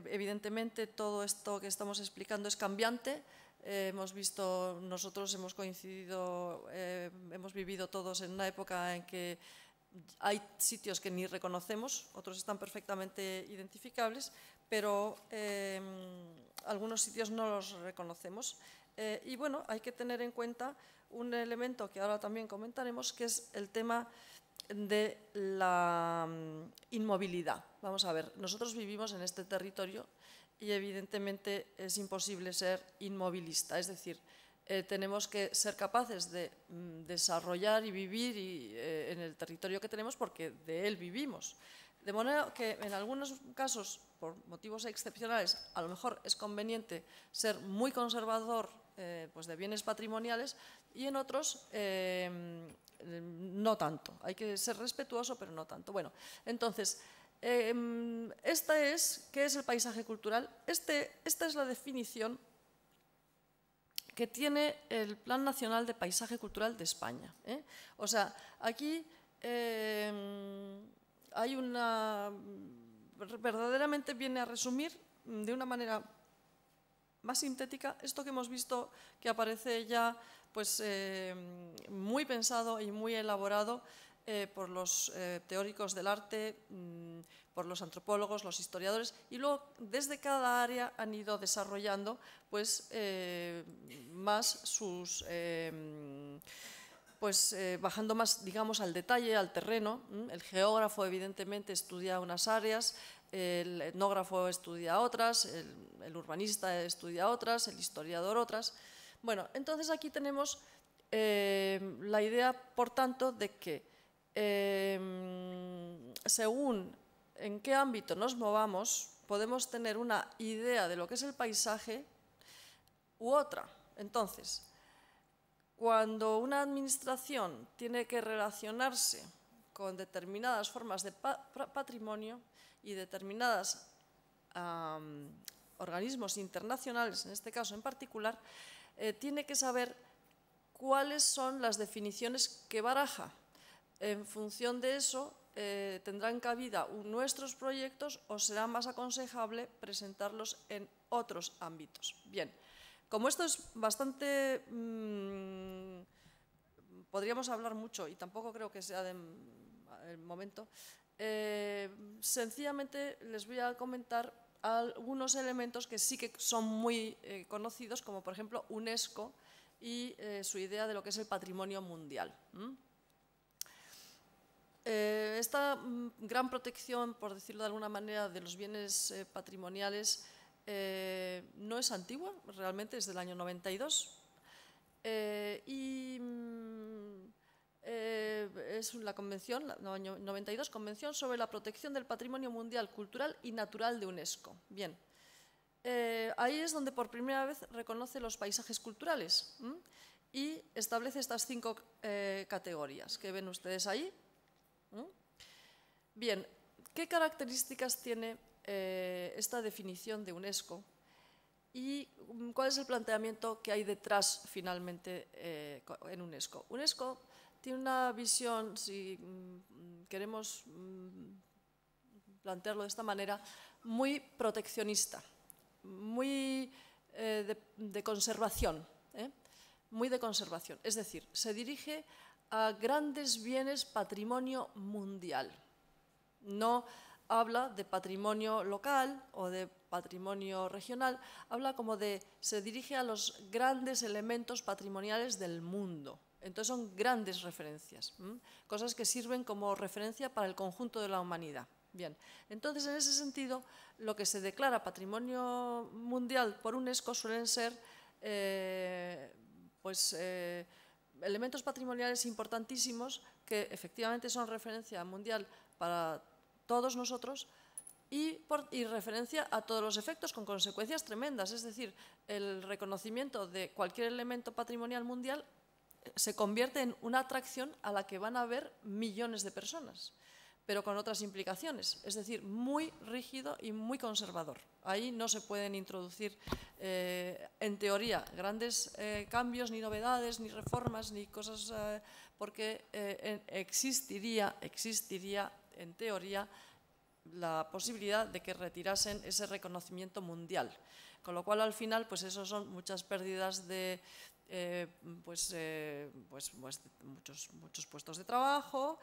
evidentemente todo esto que estamos explicando es cambiante. Nosotros hemos coincidido, hemos vivido todos en una época en que hay sitios que ni reconocemos, otros están perfectamente identificables, pero algunos sitios no los reconocemos. Y bueno, hay que tener en cuenta un elemento que ahora también comentaremos, que es el tema de la inmovilidad. Vamos a ver, nosotros vivimos en este territorio y evidentemente es imposible ser inmovilista, es decir, tenemos que ser capaces de desarrollar y vivir en el territorio que tenemos porque de él vivimos. De manera que en algunos casos, por motivos excepcionales, a lo mejor es conveniente ser muy conservador pues de bienes patrimoniales y en otros no tanto. Hay que ser respetuoso, pero no tanto. Bueno, entonces, ¿qué es el paisaje cultural? Esta es la definición que tiene el Plan Nacional de Paisaje Cultural de España. O sea, aquí hay verdaderamente viene a resumir de una manera más sintética esto que hemos visto que aparece ya pues, muy pensado y muy elaborado por los teóricos del arte, por los antropólogos, los historiadores, y luego desde cada área han ido desarrollando pues, más sus, bajando más, digamos, al detalle, al terreno. El geógrafo evidentemente estudia unas áreas, el etnógrafo estudia otras, el urbanista estudia otras, el historiador otras. Bueno, entonces aquí tenemos la idea, por tanto, de que según en qué ámbito nos movamos, podemos tener una idea de lo que es el paisaje u otra. Entonces, cuando una administración tiene que relacionarse con determinadas formas de patrimonio y determinados organismos internacionales, en este caso en particular, tiene que saber cuáles son las definiciones que baraja. En función de eso, tendrán cabida nuestros proyectos o será más aconsejable presentarlos en otros ámbitos. Bien, como esto es bastante... podríamos hablar mucho y tampoco creo que sea el momento. Sencillamente les voy a comentar algunos elementos que sí que son muy conocidos, como por ejemplo UNESCO y su idea de lo que es el patrimonio mundial. Esta gran protección, por decirlo de alguna manera, de los bienes patrimoniales no es antigua, realmente es del año 92 es la convención, la año 92, Convención sobre la protección del patrimonio mundial, cultural y natural de UNESCO. Bien, ahí es donde por primera vez reconoce los paisajes culturales y establece estas 5 categorías que ven ustedes ahí. Bien, ¿qué características tiene esta definición de UNESCO y cuál es el planteamiento que hay detrás finalmente en UNESCO? UNESCO tiene una visión, si queremos plantearlo de esta manera, muy proteccionista, muy de conservación, muy de conservación. Es decir, se dirige a grandes bienes patrimonio mundial. No habla de patrimonio local o de patrimonio regional, habla como de, se dirige a los grandes elementos patrimoniales del mundo. Entonces son grandes referencias, cosas que sirven como referencia para el conjunto de la humanidad. Bien, entonces en ese sentido lo que se declara patrimonio mundial por UNESCO suelen ser elementos patrimoniales importantísimos que efectivamente son referencia mundial para todos nosotros y referencia a todos los efectos con consecuencias tremendas. Es decir, el reconocimiento de cualquier elemento patrimonial mundial se convierte en una atracción a la que van a ver millones de personas, pero con otras implicaciones, es decir, muy rígido y muy conservador. Ahí no se pueden introducir, en teoría, grandes cambios, ni novedades, ni reformas, ni cosas, porque existiría, en teoría, la posibilidad de que retirasen ese reconocimiento mundial. Con lo cual, al final, pues eso son muchas pérdidas de muchos puestos de trabajo,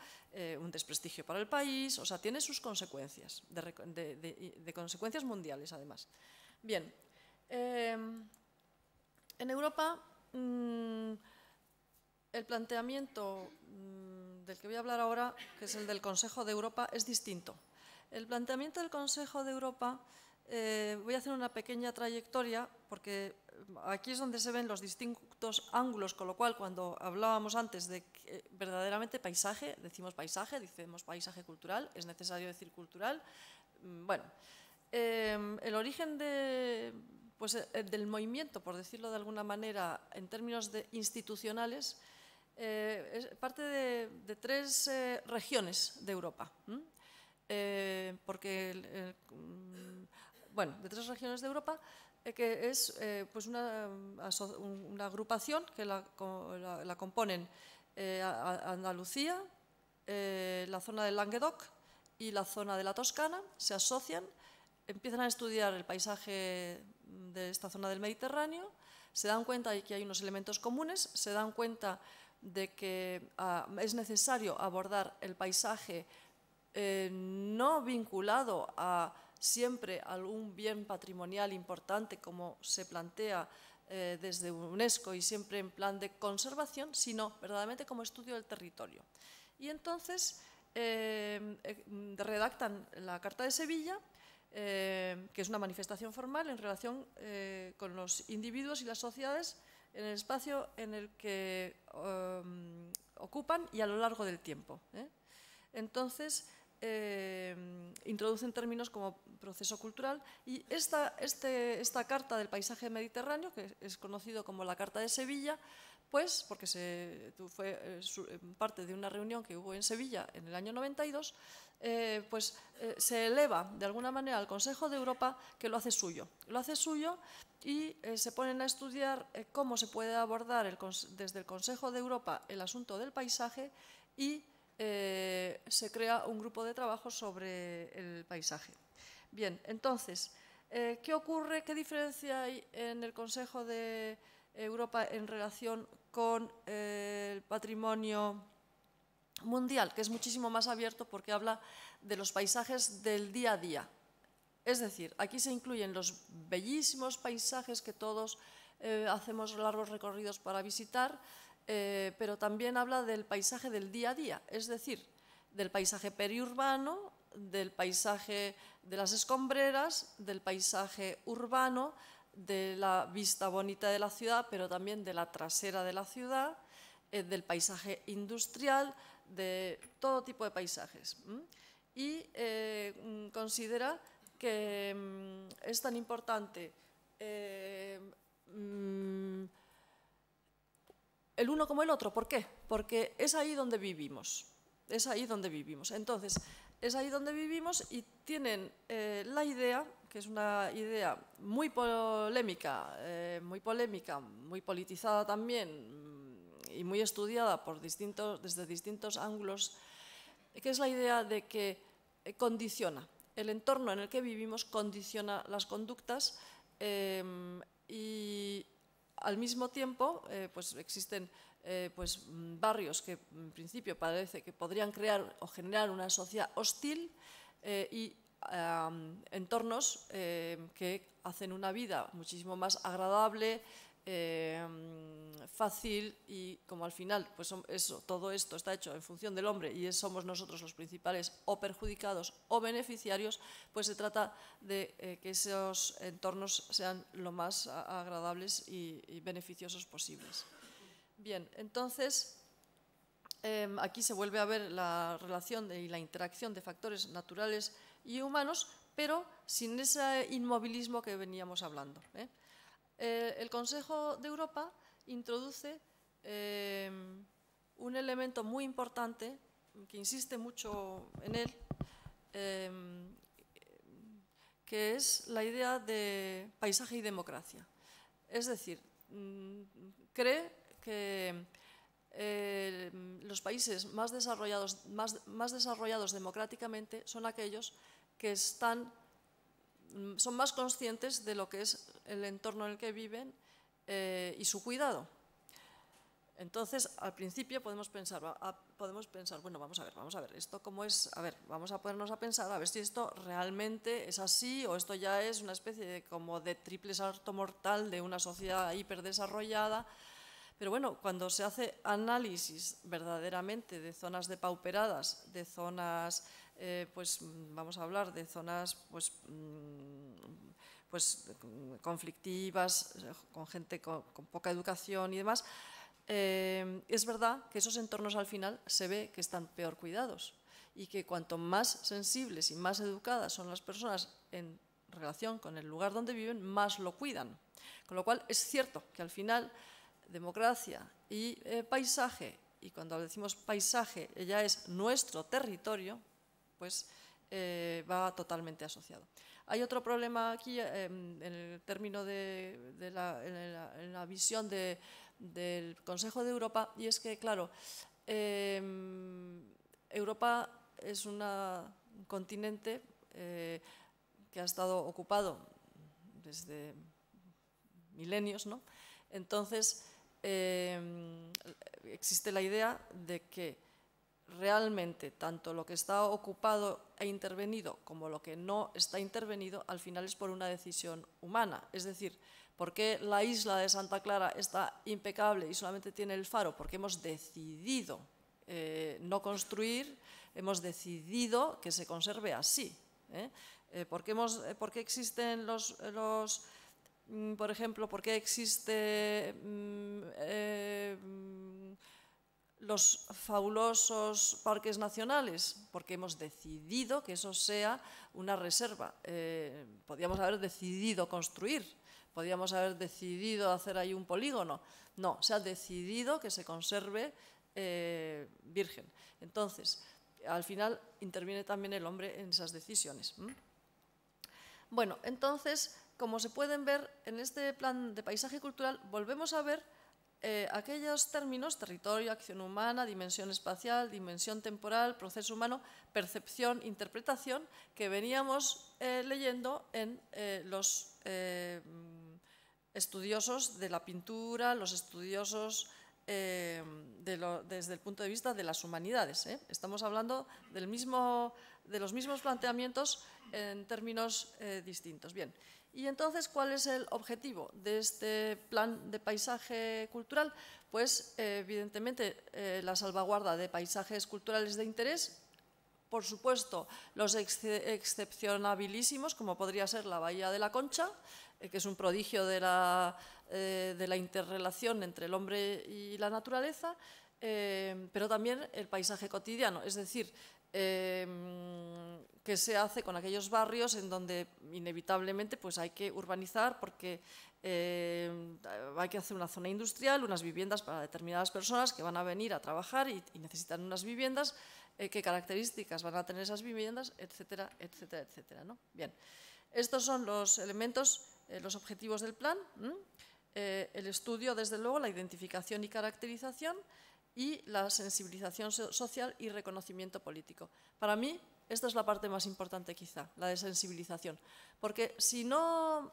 un desprestigio para el país, o sea, tiene sus consecuencias, de consecuencias mundiales además. Bien, en Europa el planteamiento del que voy a hablar ahora, que es el del Consejo de Europa, es distinto. El planteamiento del Consejo de Europa, voy a hacer una pequeña trayectoria porque aquí es donde se ven los distintos ángulos, con lo cual cuando hablábamos antes de que verdaderamente paisaje, decimos paisaje cultural, es necesario decir cultural. Bueno, el origen del movimiento, por decirlo de alguna manera, en términos institucionales, parte de 3 regiones de Europa. De 3 regiones de Europa, que es una agrupación que la componen Andalucía, la zona del Languedoc y la zona de la Toscana, se asocian, empiezan a estudiar el paisaje de esta zona del Mediterráneo, se dan cuenta de que hay unos elementos comunes, se dan cuenta de que es necesario abordar el paisaje no vinculado a siempre algún bien patrimonial importante como se plantea desde UNESCO y siempre en plan de conservación, sino verdaderamente como estudio del territorio. Y entonces redactan la Carta de Sevilla, que es una manifestación formal en relación con los individuos y las sociedades en el espacio en el que ocupan y a lo largo del tiempo. Entonces, introducen términos como proceso cultural y esta Carta del Paisaje Mediterráneo, que es conocido como la Carta de Sevilla, pues porque fue parte de una reunión que hubo en Sevilla en el año 92, se eleva de alguna manera al Consejo de Europa, que lo hace suyo. Lo hace suyo y se ponen a estudiar cómo se puede abordar desde el Consejo de Europa el asunto del paisaje y se crea un grupo de trabajo sobre el paisaje. Bien, entonces, ¿qué ocurre? ¿Qué diferencia hay en el Consejo de Europa en relación con el patrimonio mundial, que es muchísimo más abierto porque habla de los paisajes del día a día? Es decir, aquí se incluyen los bellísimos paisajes que todos hacemos largos recorridos para visitar, pero también habla del paisaje del día a día, es decir, del paisaje periurbano, del paisaje de las escombreras, del paisaje urbano, de la vista bonita de la ciudad, pero también de la trasera de la ciudad, del paisaje industrial, de todo tipo de paisajes. Y considera que es tan importante el uno como el otro. ¿Por qué? Porque es ahí donde vivimos. Es ahí donde vivimos. Entonces, es ahí donde vivimos y tienen la idea, que es una idea muy polémica, muy politizada también y muy estudiada por desde distintos ángulos, que es la idea de que condiciona, el entorno en el que vivimos condiciona las conductas y al mismo tiempo pues existen pues barrios que en principio parece que podrían crear o generar una sociedad hostil y entornos que hacen una vida muchísimo más agradable, fácil, y como al final pues todo esto está hecho en función del hombre y somos nosotros los principales o perjudicados o beneficiarios, pues se trata de que esos entornos sean lo más agradables y beneficiosos posibles. Bien, entonces aquí se vuelve a ver la relación y la interacción de factores naturales y humanos, pero sin ese inmovilismo que veníamos hablando. El Consejo de Europa introduce un elemento muy importante, que insiste mucho en él, que es la idea de paisaje y democracia. Es decir, cree que los países más desarrollados democráticamente son aquellos que son más conscientes de lo que es el entorno en el que viven y su cuidado. Entonces, al principio podemos pensar, bueno, vamos a ver, esto cómo es, vamos a ponernos a pensar, a ver si esto realmente es así o esto ya es una especie de como de triple salto mortal de una sociedad hiperdesarrollada. Pero bueno, cuando se hace análisis verdaderamente de zonas depauperadas, de zonas, pues vamos a hablar de zonas pues conflictivas, con gente con poca educación y demás, es verdad que esos entornos al final se ve que están peor cuidados y que cuanto más sensibles y más educadas son las personas en relación con el lugar donde viven, más lo cuidan. Con lo cual es cierto que al final democracia y paisaje, y cuando decimos paisaje ya es nuestro territorio, pues va totalmente asociado. Hay otro problema aquí en el término en la visión del Consejo de Europa, y es que, claro, Europa es un continente que ha estado ocupado desde milenios, ¿no? Entonces, existe la idea de que realmente tanto lo que está ocupado e intervenido como lo que no está intervenido al final es por una decisión humana. Es decir, ¿por qué la isla de Santa Clara está impecable y solamente tiene el faro? Porque hemos decidido no construir, hemos decidido que se conserve así. ¿Por qué existen por ejemplo, por qué existen los fabulosos parques nacionales? Porque hemos decidido que eso sea una reserva. Podríamos haber decidido construir, podríamos haber decidido hacer ahí un polígono. No, se ha decidido que se conserve virgen. Entonces, al final interviene también el hombre en esas decisiones. Bueno, entonces, como se pueden ver en este plan de paisaje cultural, volvemos a ver aquellos términos: territorio, acción humana, dimensión espacial, dimensión temporal, proceso humano, percepción, interpretación, que veníamos leyendo en los estudiosos de la pintura, los estudiosos desde el punto de vista de las humanidades. Estamos hablando de los mismos planteamientos en términos distintos. Bien. Y entonces, ¿cuál es el objetivo de este plan de paisaje cultural? Pues, evidentemente, la salvaguarda de paisajes culturales de interés, por supuesto, los excepcionabilísimos, como podría ser la Bahía de la Concha, que es un prodigio de la interrelación entre el hombre y la naturaleza, pero también el paisaje cotidiano, es decir, que se hace con aquellos barrios en donde inevitablemente pues hay que urbanizar porque hay que hacer una zona industrial, unas viviendas para determinadas personas que van a venir a trabajar y necesitan unas viviendas, qué características van a tener esas viviendas, etcétera, etcétera, etcétera, ¿no? Bien, estos son los elementos, los objetivos del plan, el estudio, desde luego, la identificación y caracterización y la sensibilización social y reconocimiento político. Para mí, esta es la parte más importante quizá, la de sensibilización, porque si no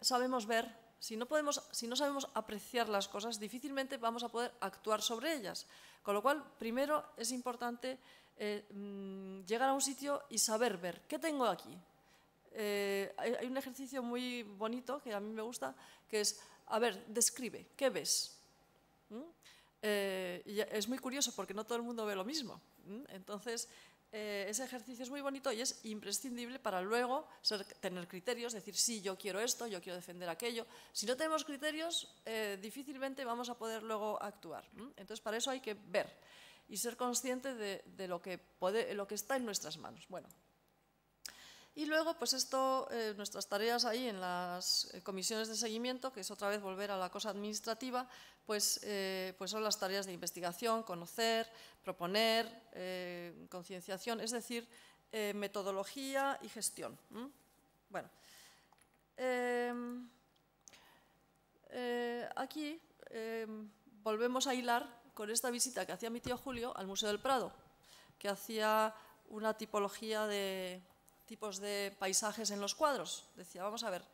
sabemos ver, si no sabemos apreciar las cosas, difícilmente vamos a poder actuar sobre ellas. Con lo cual, primero es importante llegar a un sitio y saber ver, ¿qué tengo aquí? Hay un ejercicio muy bonito que a mí me gusta, que es, a ver, describe, ¿qué ves? Y es muy curioso porque no todo el mundo ve lo mismo. Entonces, ese ejercicio es muy bonito y es imprescindible para luego tener criterios, decir, sí, yo quiero esto, yo quiero defender aquello. Si no tenemos criterios, difícilmente vamos a poder luego actuar. Entonces, para eso hay que ver y ser consciente de lo que está en nuestras manos. Bueno. Y luego, pues esto, nuestras tareas ahí en las comisiones de seguimiento, que es otra vez volver a la cosa administrativa, pues son las tareas de investigación, conocer, proponer, concienciación, es decir, metodología y gestión. Bueno, aquí volvemos a hilar con esta visita que hacía mi tío Julio al Museo del Prado, que hacía una tipología de tipos de paisajes en los cuadros. Decía, vamos a ver,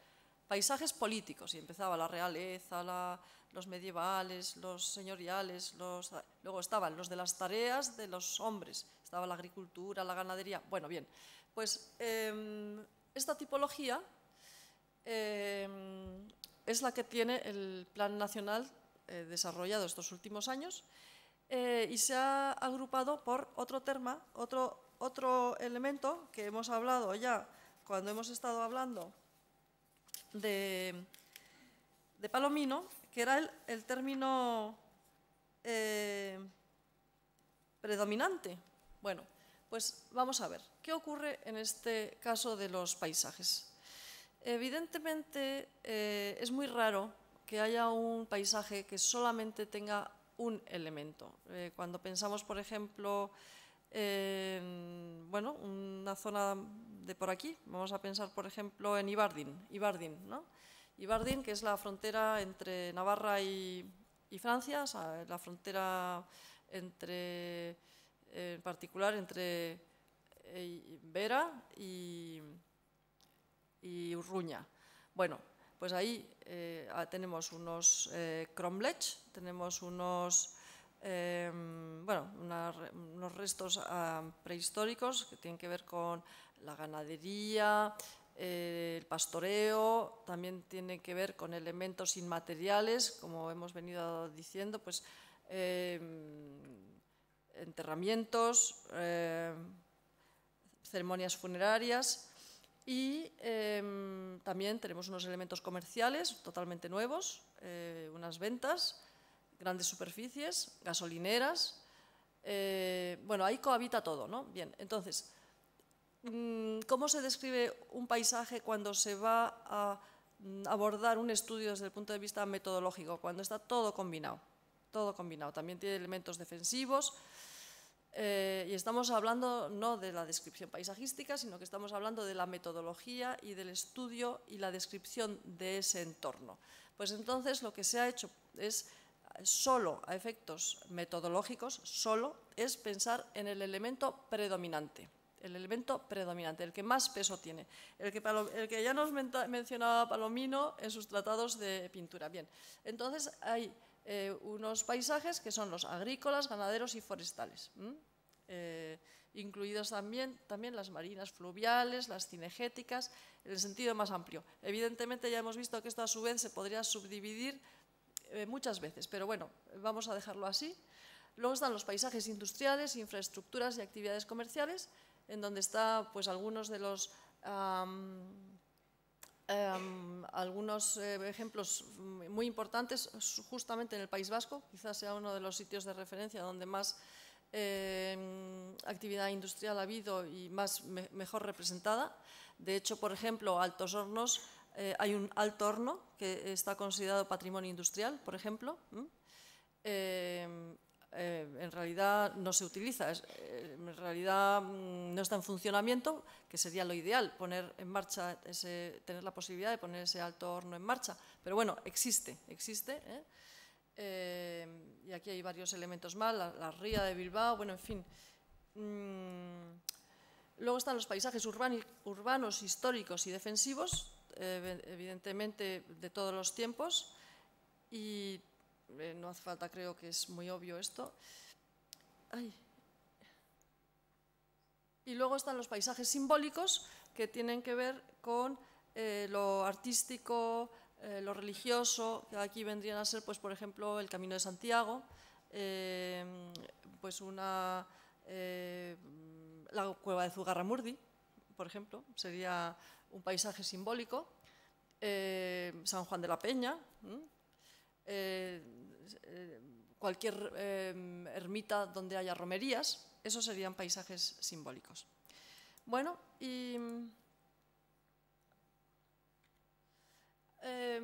paisajes políticos, y empezaba la realeza, los medievales, los señoriales, luego estaban los de las tareas de los hombres, estaba la agricultura, la ganadería. Bueno, bien, pues esta tipología es la que tiene el Plan Nacional desarrollado estos últimos años y se ha agrupado por otro tema, otro elemento que hemos hablado ya cuando hemos estado hablando de Palomino, que era el término predominante. Bueno, pues vamos a ver, ¿qué ocurre en este caso de los paisajes? Evidentemente es muy raro que haya un paisaje que solamente tenga un elemento. Cuando pensamos, por ejemplo, bueno, una zona de por aquí, vamos a pensar por ejemplo en Ibardín, ¿no? Ibardín, que es la frontera entre Navarra y Francia, o sea, la frontera entre, en particular entre Vera y Urruña. Bueno, pues ahí tenemos unos cromlechs, tenemos unos unos restos prehistóricos que tienen que ver con la ganadería, el pastoreo, también tiene que ver con elementos inmateriales, como hemos venido diciendo, pues enterramientos, ceremonias funerarias y también tenemos unos elementos comerciales totalmente nuevos, unas ventas, grandes superficies, gasolineras, bueno, ahí cohabita todo, ¿no? Bien, entonces, ¿cómo se describe un paisaje cuando se va a abordar un estudio desde el punto de vista metodológico? Cuando está todo combinado, también tiene elementos defensivos y estamos hablando no de la descripción paisajística, sino que estamos hablando de la metodología y del estudio y la descripción de ese entorno. Pues entonces lo que se ha hecho es solo a efectos metodológicos, solo es pensar en el elemento predominante, el que más peso tiene, el que ya nos mencionaba Palomino en sus tratados de pintura. Bien, entonces hay unos paisajes que son los agrícolas, ganaderos y forestales, incluidas también las marinas fluviales, las cinegéticas, en el sentido más amplio. Evidentemente ya hemos visto que esto a su vez se podría subdividir muchas veces, pero bueno, vamos a dejarlo así. Luego están los paisajes industriales, infraestructuras y actividades comerciales, en donde está pues algunos de los algunos ejemplos muy importantes justamente en el País Vasco, quizás sea uno de los sitios de referencia donde más actividad industrial ha habido y mejor representada. De hecho, por ejemplo, Altos Hornos, hay un alto horno que está considerado patrimonio industrial, por ejemplo. En realidad no se utiliza, en realidad no está en funcionamiento, que sería lo ideal, poner en marcha tener la posibilidad de poner ese alto horno en marcha. Pero bueno, existe. Y aquí hay varios elementos más, la ría de Bilbao, bueno, en fin. Luego están los paisajes urbanos, históricos y defensivos, evidentemente de todos los tiempos, y no hace falta, creo que es muy obvio esto. Y luego están los paisajes simbólicos, que tienen que ver con lo artístico, lo religioso, que aquí vendrían a ser, pues, por ejemplo, el Camino de Santiago, pues la cueva de Zugarramurdi, por ejemplo, sería un paisaje simbólico, San Juan de la Peña, cualquier ermita donde haya romerías, esos serían paisajes simbólicos. Bueno, y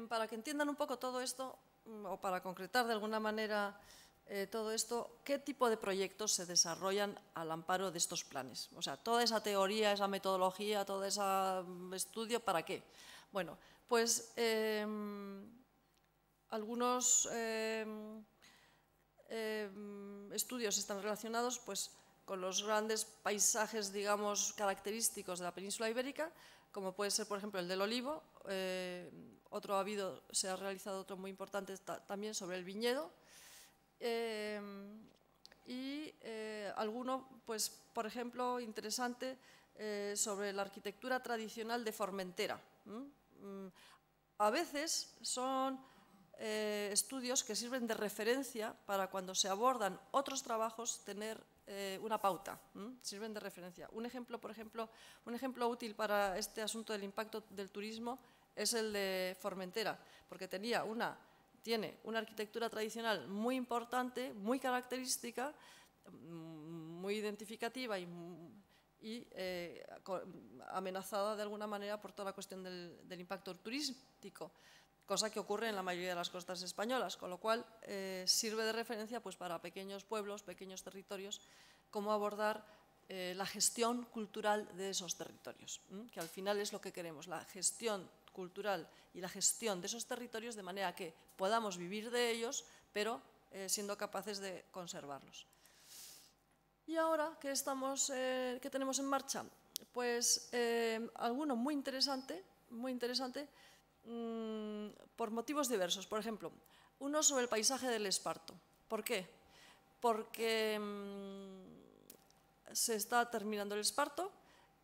para que entiendan un poco todo esto, o para concretar de alguna manera todo esto, ¿qué tipo de proyectos se desarrollan al amparo de estos planes? O sea, toda esa teoría, esa metodología, todo ese estudio, ¿para qué? Bueno, pues algunos estudios están relacionados, pues, con los grandes paisajes, digamos, característicos de la península ibérica, como puede ser, por ejemplo, el del olivo. Se ha realizado otro muy importante también sobre el viñedo. Y alguno, pues, por ejemplo, interesante sobre la arquitectura tradicional de Formentera. A veces son estudios que sirven de referencia para cuando se abordan otros trabajos tener una pauta, sirven de referencia. Un ejemplo útil para este asunto del impacto del turismo es el de Formentera, porque tiene una arquitectura tradicional muy importante, muy característica, muy identificativa y amenazada de alguna manera por toda la cuestión del impacto turístico, cosa que ocurre en la mayoría de las costas españolas, con lo cual sirve de referencia, pues, para pequeños pueblos, pequeños territorios, cómo abordar la gestión cultural de esos territorios, que al final es lo que queremos, la gestión cultural y la gestión de esos territorios de manera que podamos vivir de ellos, pero siendo capaces de conservarlos. Y ahora, ¿qué tenemos en marcha? Pues alguno muy interesante, por motivos diversos. Por ejemplo, uno sobre el paisaje del Esparto. ¿Por qué? Porque se está terminando el Esparto,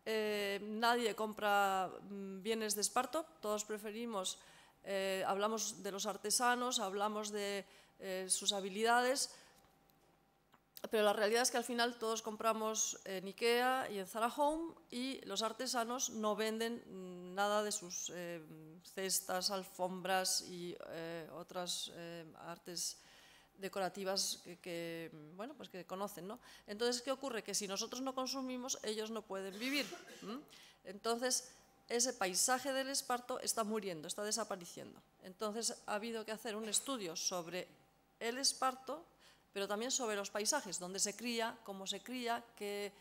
nadie compra bienes de Esparto, todos preferimos, hablamos de los artesanos, hablamos de sus habilidades, pero la realidad es que al final todos compramos en Ikea y en Zara Home, y los artesanos no venden nada de sus cestas, alfombras y otras artes decorativas que conocen, ¿no? Entonces, ¿qué ocurre? Que si nosotros no consumimos, ellos no pueden vivir. Entonces, ese paisaje del Esparto está muriendo, está desapareciendo. Entonces, ha habido que hacer un estudio sobre el Esparto, pero también sobre los paisajes, dónde se cría, cómo se cría, qué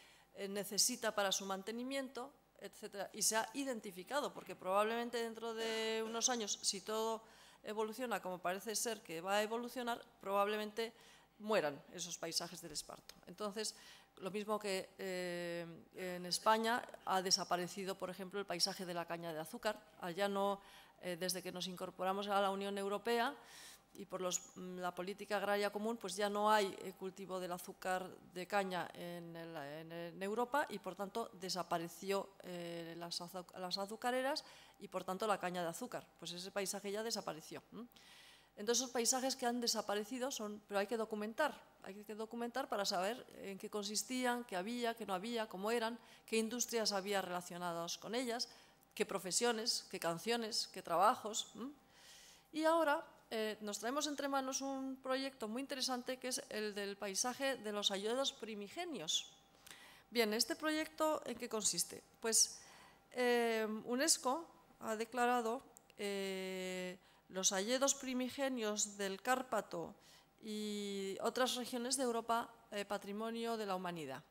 necesita para su mantenimiento, etc. Y se ha identificado, porque probablemente dentro de unos años, si todo evoluciona como parece ser que va a evolucionar, probablemente mueran esos paisajes del Esparto. Entonces, lo mismo que en España ha desaparecido, por ejemplo, el paisaje de la caña de azúcar. Allá no, desde que nos incorporamos a la Unión Europea y por la política agraria común, pues ya no hay cultivo del azúcar de caña en Europa, y por tanto desapareció las azucareras y por tanto la caña de azúcar. Pues ese paisaje ya desapareció. Entonces, esos paisajes que han desaparecido pero hay que documentar para saber en qué consistían, qué había, qué no había, cómo eran, qué industrias había relacionadas con ellas, qué profesiones, qué canciones, qué trabajos. Y ahora nos traemos entre manos un proyecto muy interesante que es el del paisaje de los hayedos primigenios. Bien, ¿este proyecto en qué consiste? Pues UNESCO ha declarado los hayedos primigenios del Cárpato y otras regiones de Europa patrimonio de la humanidad,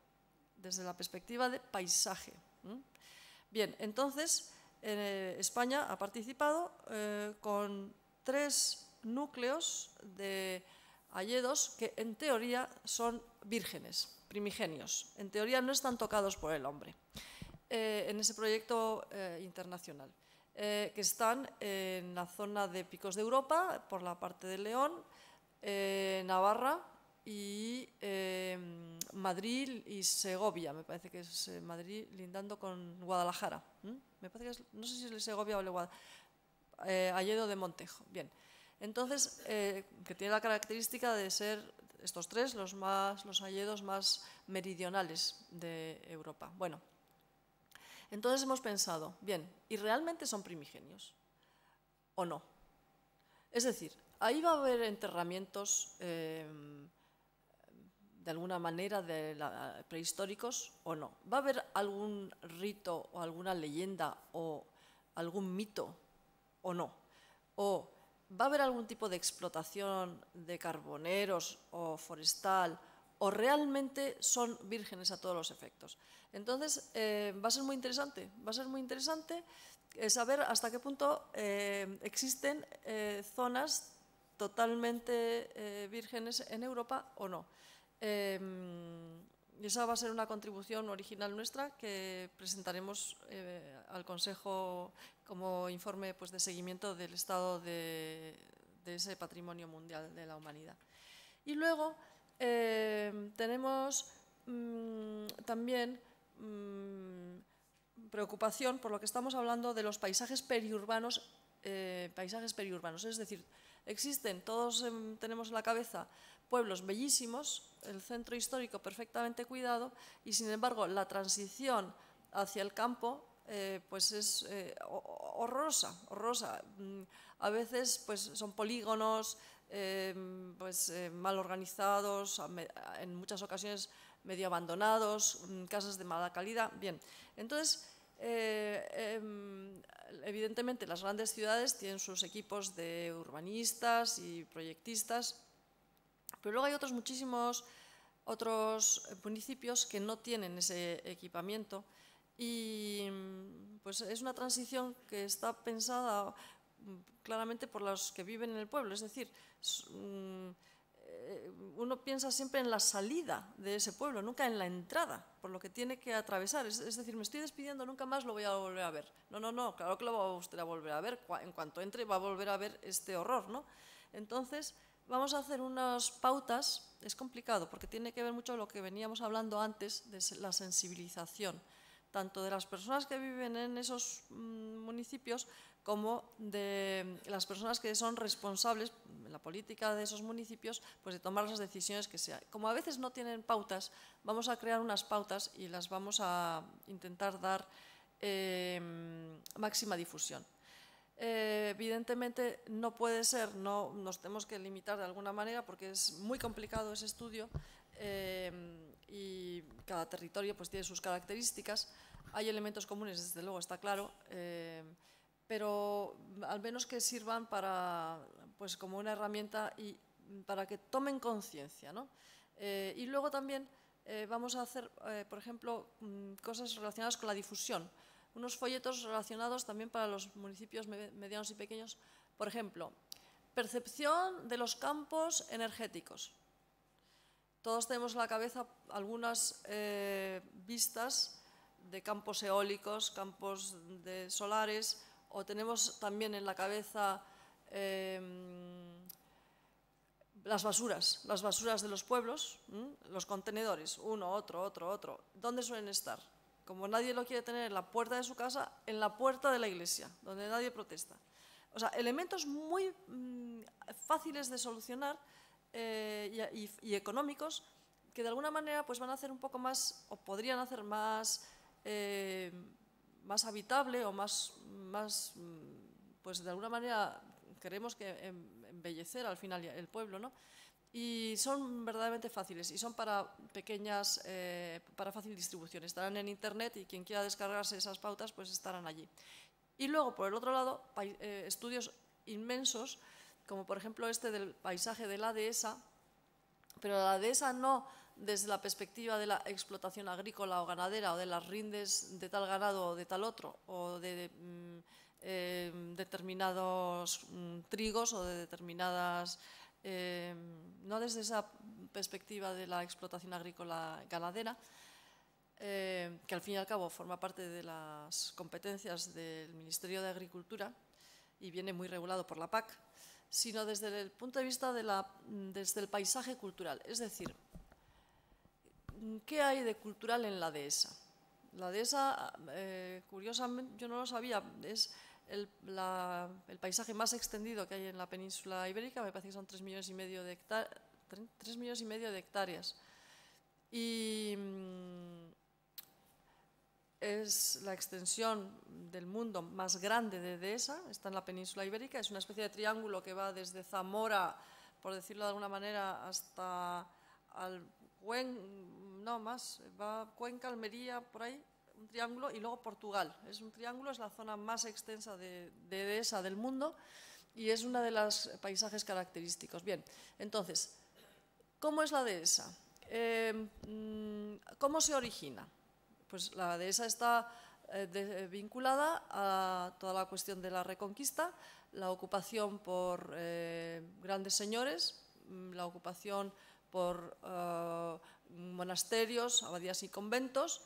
desde la perspectiva de paisaje. Bien, entonces España ha participado con 3 núcleos de hayedos que en teoría son vírgenes, primigenios. En teoría no están tocados por el hombre en ese proyecto internacional, que están en la zona de Picos de Europa, por la parte de León, Navarra y Madrid y Segovia. Me parece que es Madrid lindando con Guadalajara. Me parece que es, no sé si es Segovia o Hayedo de Montejo. Bien, entonces, que tiene la característica de ser estos 3 los hayedos más meridionales de Europa. Bueno, entonces hemos pensado, bien, ¿y realmente son primigenios o no? Es decir, ahí va a haber enterramientos de alguna manera prehistóricos o no. ¿Va a haber algún rito o alguna leyenda o algún mito o no? ¿O va a haber algún tipo de explotación de carboneros o forestal o realmente son vírgenes a todos los efectos? Entonces, va a ser muy interesante saber hasta qué punto existen zonas totalmente vírgenes en Europa o no. Y esa va a ser una contribución original nuestra que presentaremos al Consejo como informe de seguimiento del estado de ese patrimonio mundial de la humanidad. Y luego tenemos también preocupación por lo que estamos hablando de los paisajes periurbanos, es decir, existen, todos tenemos en la cabeza pueblos bellísimos, el centro histórico perfectamente cuidado y sin embargo la transición hacia el campo pues es horrorosa. A veces pues son polígonos mal organizados, en muchas ocasiones medio abandonados, casas de mala calidad. Bien, entonces evidentemente las grandes ciudades tienen sus equipos de urbanistas y proyectistas, pero luego hay muchísimos otros municipios que no tienen ese equipamiento y pues es una transición que está pensada claramente por los que viven en el pueblo, es decir, uno piensa siempre en la salida de ese pueblo, nunca en la entrada, por lo que tiene que atravesar. Es decir, me estoy despidiendo, nunca más lo voy a volver a ver. No, claro que lo va usted a volver a ver. En cuanto entre va a volver a ver este horror, ¿no? Entonces, vamos a hacer unas pautas. Es complicado porque tiene que ver mucho con lo que veníamos hablando antes de la sensibilización, tanto de las personas que viven en esos municipios como de las personas que son responsables en la política de esos municipios, pues de tomar las decisiones que sean. Como a veces no tienen pautas, vamos a crear unas pautas y las vamos a intentar dar máxima difusión. Evidentemente no puede ser, no nos tenemos que limitar de alguna manera porque es muy complicado ese estudio y cada territorio pues tiene sus características. Hay elementos comunes, desde luego, está claro, pero al menos que sirvan para, pues, como una herramienta y para que tomen conciencia, ¿no? Y luego también vamos a hacer, por ejemplo, cosas relacionadas con la difusión, unos folletos relacionados también para los municipios medianos y pequeños. Por ejemplo, percepción de los campos energéticos. Todos tenemos en la cabeza algunas vistas de campos eólicos, campos de solares, o tenemos también en la cabeza las basuras de los pueblos, los contenedores, uno, otro. ¿Dónde suelen estar? Como nadie lo quiere tener en la puerta de su casa, en la puerta de la iglesia, donde nadie protesta. O sea, elementos muy fáciles de solucionar y económicos que de alguna manera pues van a hacer un poco más, o podrían hacer más habitable o más pues de alguna manera queremos embellecer al final el pueblo, ¿no? Y son verdaderamente fáciles y son para pequeñas, para fácil distribución. Estarán en internet y quien quiera descargarse esas pautas pues estarán allí. Y luego, por el otro lado, estudios inmensos, como por ejemplo este del paisaje de la dehesa, pero la dehesa no desde la perspectiva de la explotación agrícola o ganadera o de las rindes de tal ganado o de tal otro, o de determinados trigos o de determinadas... no desde esa perspectiva de la explotación agrícola ganadera, que al fin y al cabo forma parte de las competencias del Ministerio de Agricultura y viene muy regulado por la PAC, sino desde el punto de vista desde el paisaje cultural. Es decir, ¿qué hay de cultural en la dehesa? La dehesa, curiosamente, yo no lo sabía, es el paisaje más extendido que hay en la península ibérica, me parece que son 3,5 millones de hectáreas. Y es la extensión del mundo más grande de dehesa, está en la península ibérica, es una especie de triángulo que va desde Zamora, por decirlo de alguna manera, hasta va Cuenca, Almería, por ahí, un triángulo, y luego Portugal. Es un triángulo, es la zona más extensa de dehesa del mundo y es uno de los paisajes característicos. Bien, entonces, ¿cómo es la dehesa? ¿Cómo se origina? Pues la dehesa está vinculada a toda la cuestión de la reconquista, la ocupación por grandes señores, la ocupación por monasterios, abadías y conventos.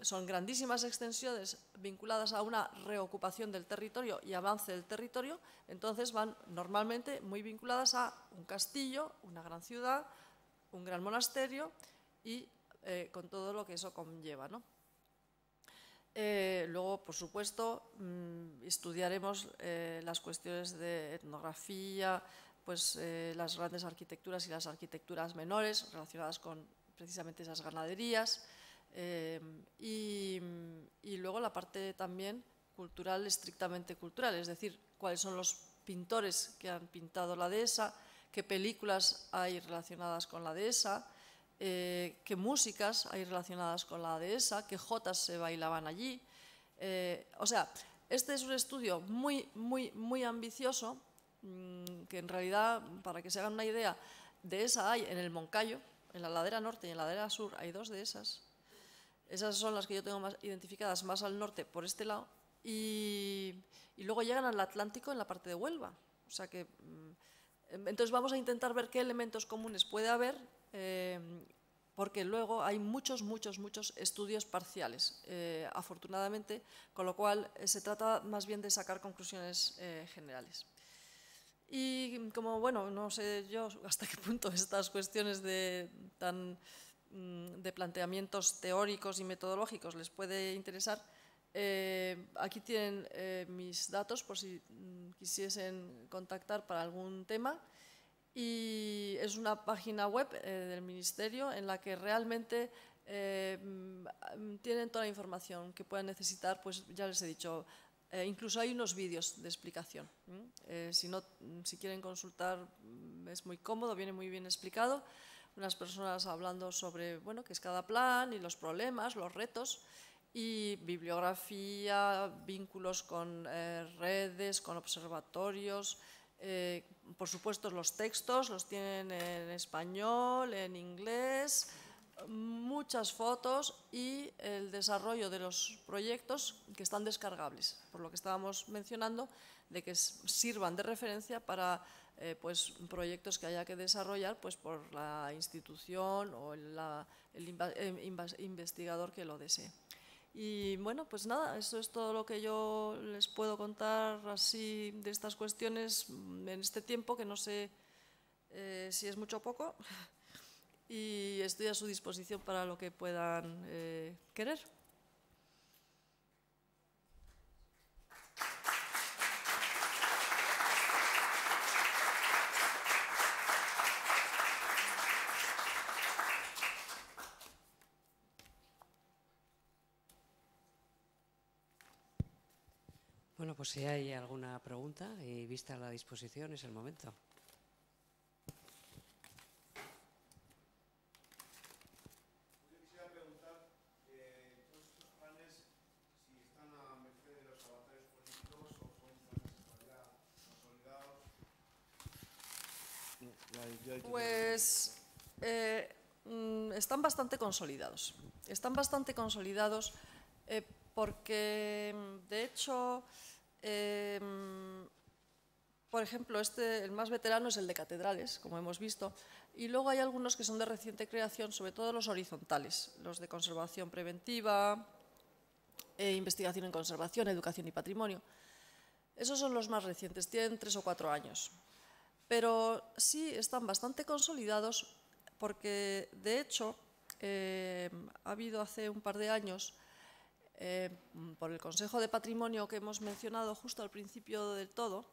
Son grandísimas extensiones vinculadas a una reocupación del territorio y avance del territorio, entonces van normalmente muy vinculadas a un castillo, una gran ciudad, un gran monasterio y con todo lo que eso conlleva, ¿no? Luego, por supuesto, estudiaremos las cuestiones de etnografía, pues las grandes arquitecturas y las arquitecturas menores relacionadas con precisamente esas ganaderías. Y luego la parte también cultural, estrictamente cultural, es decir, cuáles son los pintores que han pintado la dehesa, qué películas hay relacionadas con la dehesa, qué músicas hay relacionadas con la dehesa, qué jotas se bailaban allí. O sea, este es un estudio muy ambicioso, que en realidad, para que se hagan una idea, dehesa hay en el Moncayo, en la ladera norte y en la ladera sur hay 2 dehesas. Esas son las que yo tengo más identificadas más al norte por este lado y luego llegan al Atlántico en la parte de Huelva. O sea que, entonces vamos a intentar ver qué elementos comunes puede haber, porque luego hay muchos estudios parciales, afortunadamente, con lo cual se trata más bien de sacar conclusiones generales. Y como, bueno, no sé yo hasta qué punto estas cuestiones de planteamientos teóricos y metodológicos les puede interesar, aquí tienen mis datos por si quisiesen contactar para algún tema, y es una página web del Ministerio en la que realmente tienen toda la información que puedan necesitar, pues ya les he dicho, incluso hay unos vídeos de explicación. Si quieren consultar, es muy cómodo, viene muy bien explicado. Unas personas hablando sobre, bueno, qué es cada plan y los problemas, los retos, y bibliografía, vínculos con redes, con observatorios. Por supuesto, los textos los tienen en español, en inglés, muchas fotos y el desarrollo de los proyectos que están descargables, por lo que estábamos mencionando, de que sirvan de referencia para pues, proyectos que haya que desarrollar pues, por la institución o el investigador que lo desee. Y bueno, pues nada, eso es todo lo que yo les puedo contar así de estas cuestiones en este tiempo, que no sé si es mucho o poco, y estoy a su disposición para lo que puedan querer. Bueno, Bueno, pues si hay alguna pregunta y vista la disposición es el momento. Yo quisiera preguntar, todos estos planes, si están a merced de los avatares políticos o son planes ya consolidados. Pues están bastante consolidados. Están bastante consolidados porque, de hecho, por ejemplo, el más veterano es el de catedrales, como hemos visto, y luego hay algunos que son de reciente creación, sobre todo los horizontales, los de conservación preventiva, investigación en conservación, educación y patrimonio. Esos son los más recientes, tienen 3 o 4 años. Pero sí están bastante consolidados porque, de hecho, ha habido hace un par de años, por el Consejo de Patrimonio que hemos mencionado justo al principio del todo,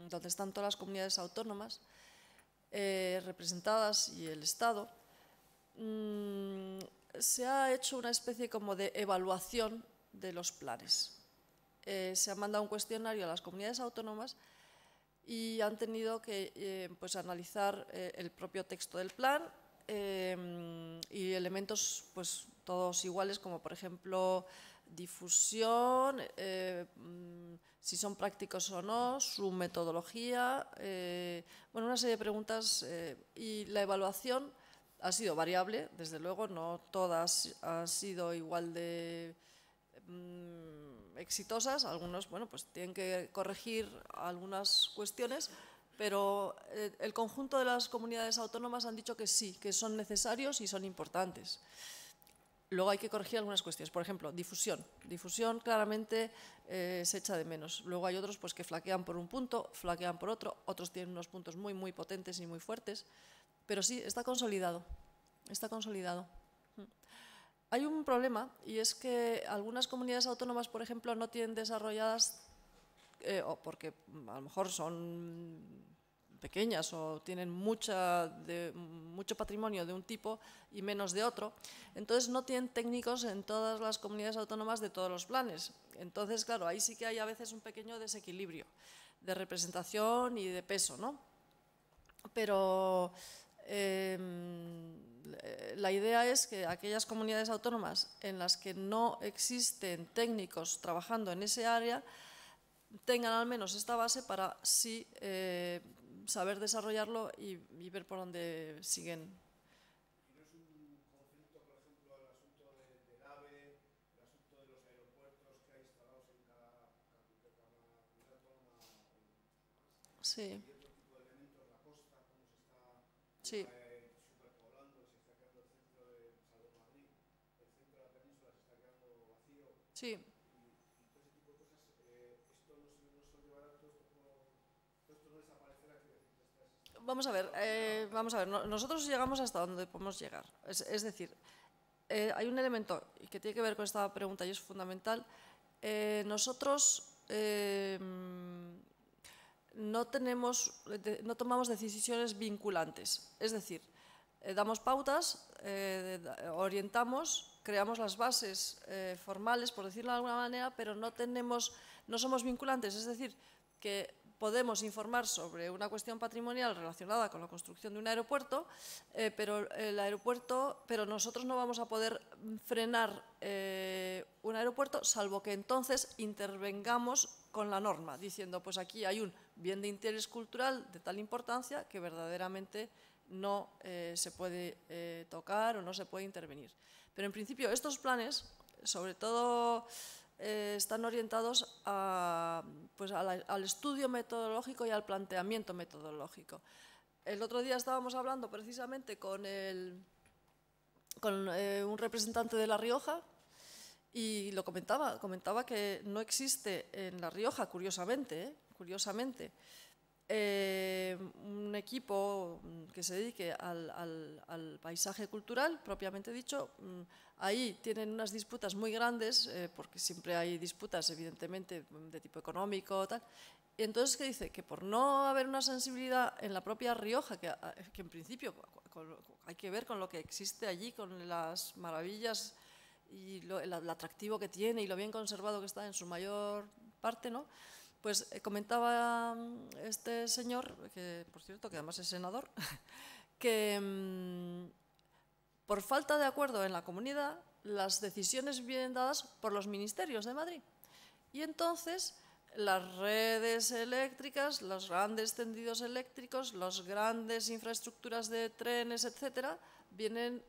donde están todas las comunidades autónomas representadas y el Estado, se ha hecho una especie como de evaluación de los planes. Se ha mandado un cuestionario a las comunidades autónomas y han tenido que pues, analizar el propio texto del plan y elementos pues, todos iguales, como por ejemplo difusión, si son prácticos o no, su metodología, bueno, una serie de preguntas y la evaluación ha sido variable, desde luego, no todas han sido igual de exitosas, algunos bueno, pues tienen que corregir algunas cuestiones, pero el conjunto de las comunidades autónomas han dicho que sí, que son necesarios y son importantes. Luego hay que corregir algunas cuestiones, por ejemplo, difusión. Difusión claramente se echa de menos. Luego hay otros pues, que flaquean por un punto, flaquean por otro, otros tienen unos puntos muy, muy potentes y muy fuertes, pero sí, está consolidado, está consolidado. Hay un problema y es que algunas comunidades autónomas, por ejemplo, no tienen desarrolladas, o porque a lo mejor son pequeñas o tienen mucho patrimonio de un tipo y menos de otro, entonces no tienen técnicos en todas las comunidades autónomas de todos los planes. Entonces, claro, ahí sí que hay a veces un pequeño desequilibrio de representación y de peso, ¿no? Pero la idea es que aquellas comunidades autónomas en las que no existen técnicos trabajando en ese área tengan al menos esta base para sí saber desarrollarlo y ver por dónde siguen. ¿Y no es un conflicto, por ejemplo, el asunto del AVE, el asunto de los aeropuertos que hay instalados en cada comunidad autónoma? Sí. Y otro tipo de elementos, la costa, cómo se está Sí. superpoblando, se está quedando el centro de Salvo Madrid, el centro de la península se está quedando vacío. Sí. Y todo ese tipo de cosas, esto no se llevará, todo esto no desaparecerá. Vamos a ver, nosotros llegamos hasta donde podemos llegar. Es decir, hay un elemento que tiene que ver con esta pregunta y es fundamental. Nosotros no tomamos decisiones vinculantes. Es decir, damos pautas, orientamos, creamos las bases formales, por decirlo de alguna manera, pero no somos vinculantes. Es decir, que podemos informar sobre una cuestión patrimonial relacionada con la construcción de un aeropuerto, pero nosotros no vamos a poder frenar un aeropuerto, salvo que entonces intervengamos con la norma, diciendo, pues aquí hay un bien de interés cultural de tal importancia que verdaderamente no se puede tocar o no se puede intervenir. Pero en principio estos planes, sobre todo, están orientados pues al estudio metodológico y al planteamiento metodológico. El otro día estábamos hablando precisamente con un representante de La Rioja y lo comentaba que no existe en La Rioja, curiosamente, un equipo que se dedique al paisaje cultural, propiamente dicho. Ahí tienen unas disputas muy grandes, porque siempre hay disputas, evidentemente, de tipo económico, tal. Y entonces, ¿qué dice? Que por no haber una sensibilidad en la propia Rioja, que en principio hay que ver con lo que existe allí, con las maravillas y el atractivo que tiene y lo bien conservado que está en su mayor parte, ¿no? Pues comentaba este señor, que por cierto, que además es senador, que por falta de acuerdo en la comunidad, las decisiones vienen dadas por los ministerios de Madrid. Y entonces las redes eléctricas, los grandes tendidos eléctricos, las grandes infraestructuras de trenes, etcétera, vienen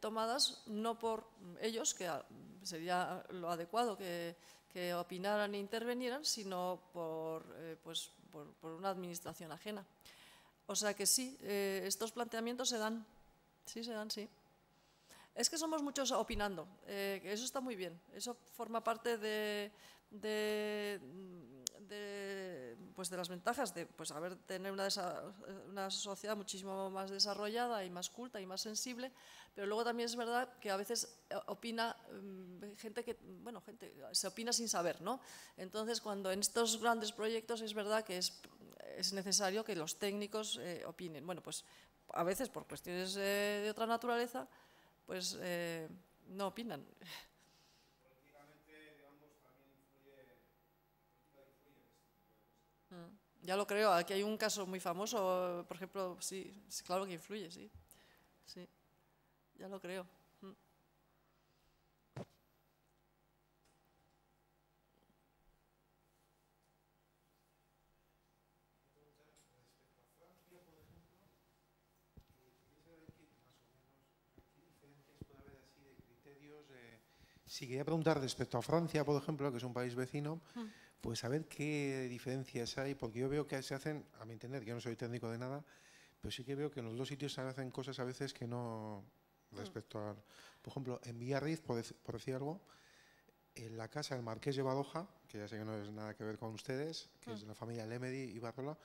tomadas no por ellos, que sería lo adecuado que opinaran e intervinieran, sino por una administración ajena. O sea que sí, estos planteamientos se dan. Sí, se dan, sí. Es que somos muchos opinando, eso está muy bien, eso forma parte de las ventajas de tener una sociedad muchísimo más desarrollada y más culta y más sensible, pero luego también es verdad que a veces opina gente se opina sin saber, ¿no? Entonces, cuando en estos grandes proyectos es verdad que es necesario que los técnicos opinen. Bueno, pues a veces por cuestiones de otra naturaleza, pues no opinan. Políticamente, digamos, también influye en este tipo de cosas. Ya lo creo, aquí hay un caso muy famoso, por ejemplo, sí, claro que influye, sí, ya lo creo. Sí, quería preguntar respecto a Francia, por ejemplo, que es un país vecino, pues a ver qué diferencias hay, porque yo veo que se hacen, a mi entender, yo no soy técnico de nada, pero sí que veo que en los dos sitios se hacen cosas a veces que no, respecto a, por ejemplo, en Villarriz, por decir algo, en la casa del Marqués de Badoja, que ya sé que no es nada que ver con ustedes, que es de la familia Lemedy y Barrola,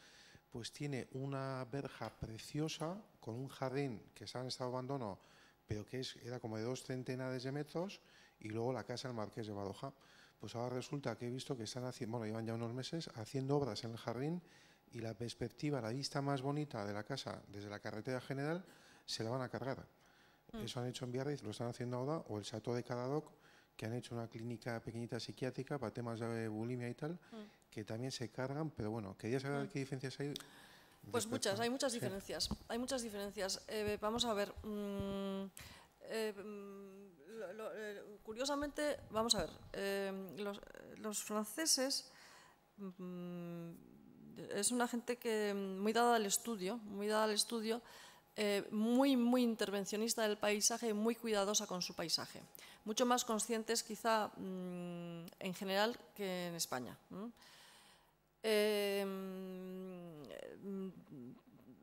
pues tiene una verja preciosa con un jardín que está en estado de abandono, pero que era como de 2 centenares de metros, y luego la casa del Marqués de Badoja. Pues ahora resulta que he visto que están haciendo, bueno, llevan ya unos meses haciendo obras en el jardín, y la perspectiva, la vista más bonita de la casa desde la carretera general se la van a cargar. Eso han hecho en Biarritz, lo están haciendo ahora, o el Chateau de Cadadoc, que han hecho una clínica pequeñita psiquiátrica para temas de bulimia y tal, que también se cargan, pero bueno, quería saber qué diferencias hay. Pues muchas, hay muchas diferencias. Hay muchas diferencias. Vamos a ver. Curiosamente, vamos a ver. Los franceses es una gente que muy dada al estudio, muy intervencionista del paisaje y muy cuidadosa con su paisaje. Mucho más conscientes, quizá, en general que en España.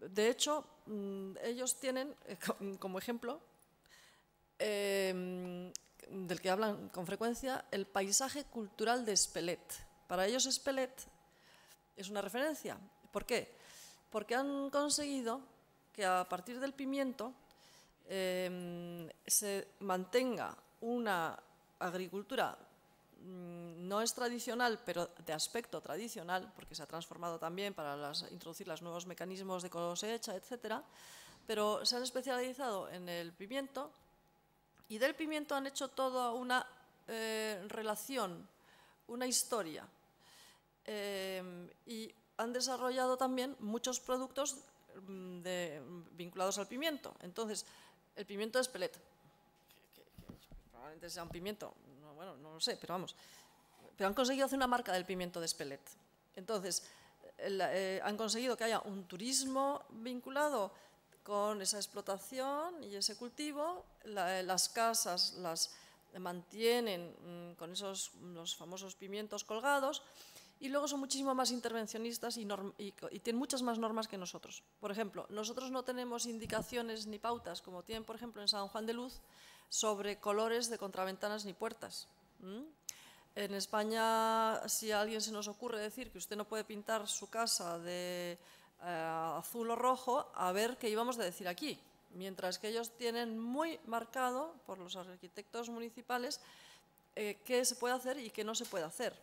De hecho, ellos tienen, como ejemplo, del que hablan con frecuencia, el paisaje cultural de Espelette. Para ellos Espelette es una referencia. ¿Por qué? Porque han conseguido que a partir del pimiento se mantenga una agricultura no es tradicional, pero de aspecto tradicional, porque se ha transformado también para introducir los nuevos mecanismos de cosecha, etcétera, pero se han especializado en el pimiento, y del pimiento han hecho toda una relación, una historia, y han desarrollado también muchos productos vinculados al pimiento. Entonces, el pimiento de Espelette, que probablemente sea un pimiento, bueno, no lo sé, pero vamos. Pero han conseguido hacer una marca del pimiento de Espelette. Entonces, han conseguido que haya un turismo vinculado con esa explotación y ese cultivo. Las casas las mantienen con los famosos pimientos colgados, y luego son muchísimo más intervencionistas y tienen muchas más normas que nosotros. Por ejemplo, nosotros no tenemos indicaciones ni pautas, como tienen, por ejemplo, en San Juan de Luz, sobre colores de contraventanas ni puertas. En España, si a alguien se nos ocurre decir que usted no puede pintar su casa de azul o rojo, a ver qué íbamos a decir aquí. Mientras que ellos tienen muy marcado por los arquitectos municipales qué se puede hacer y qué no se puede hacer.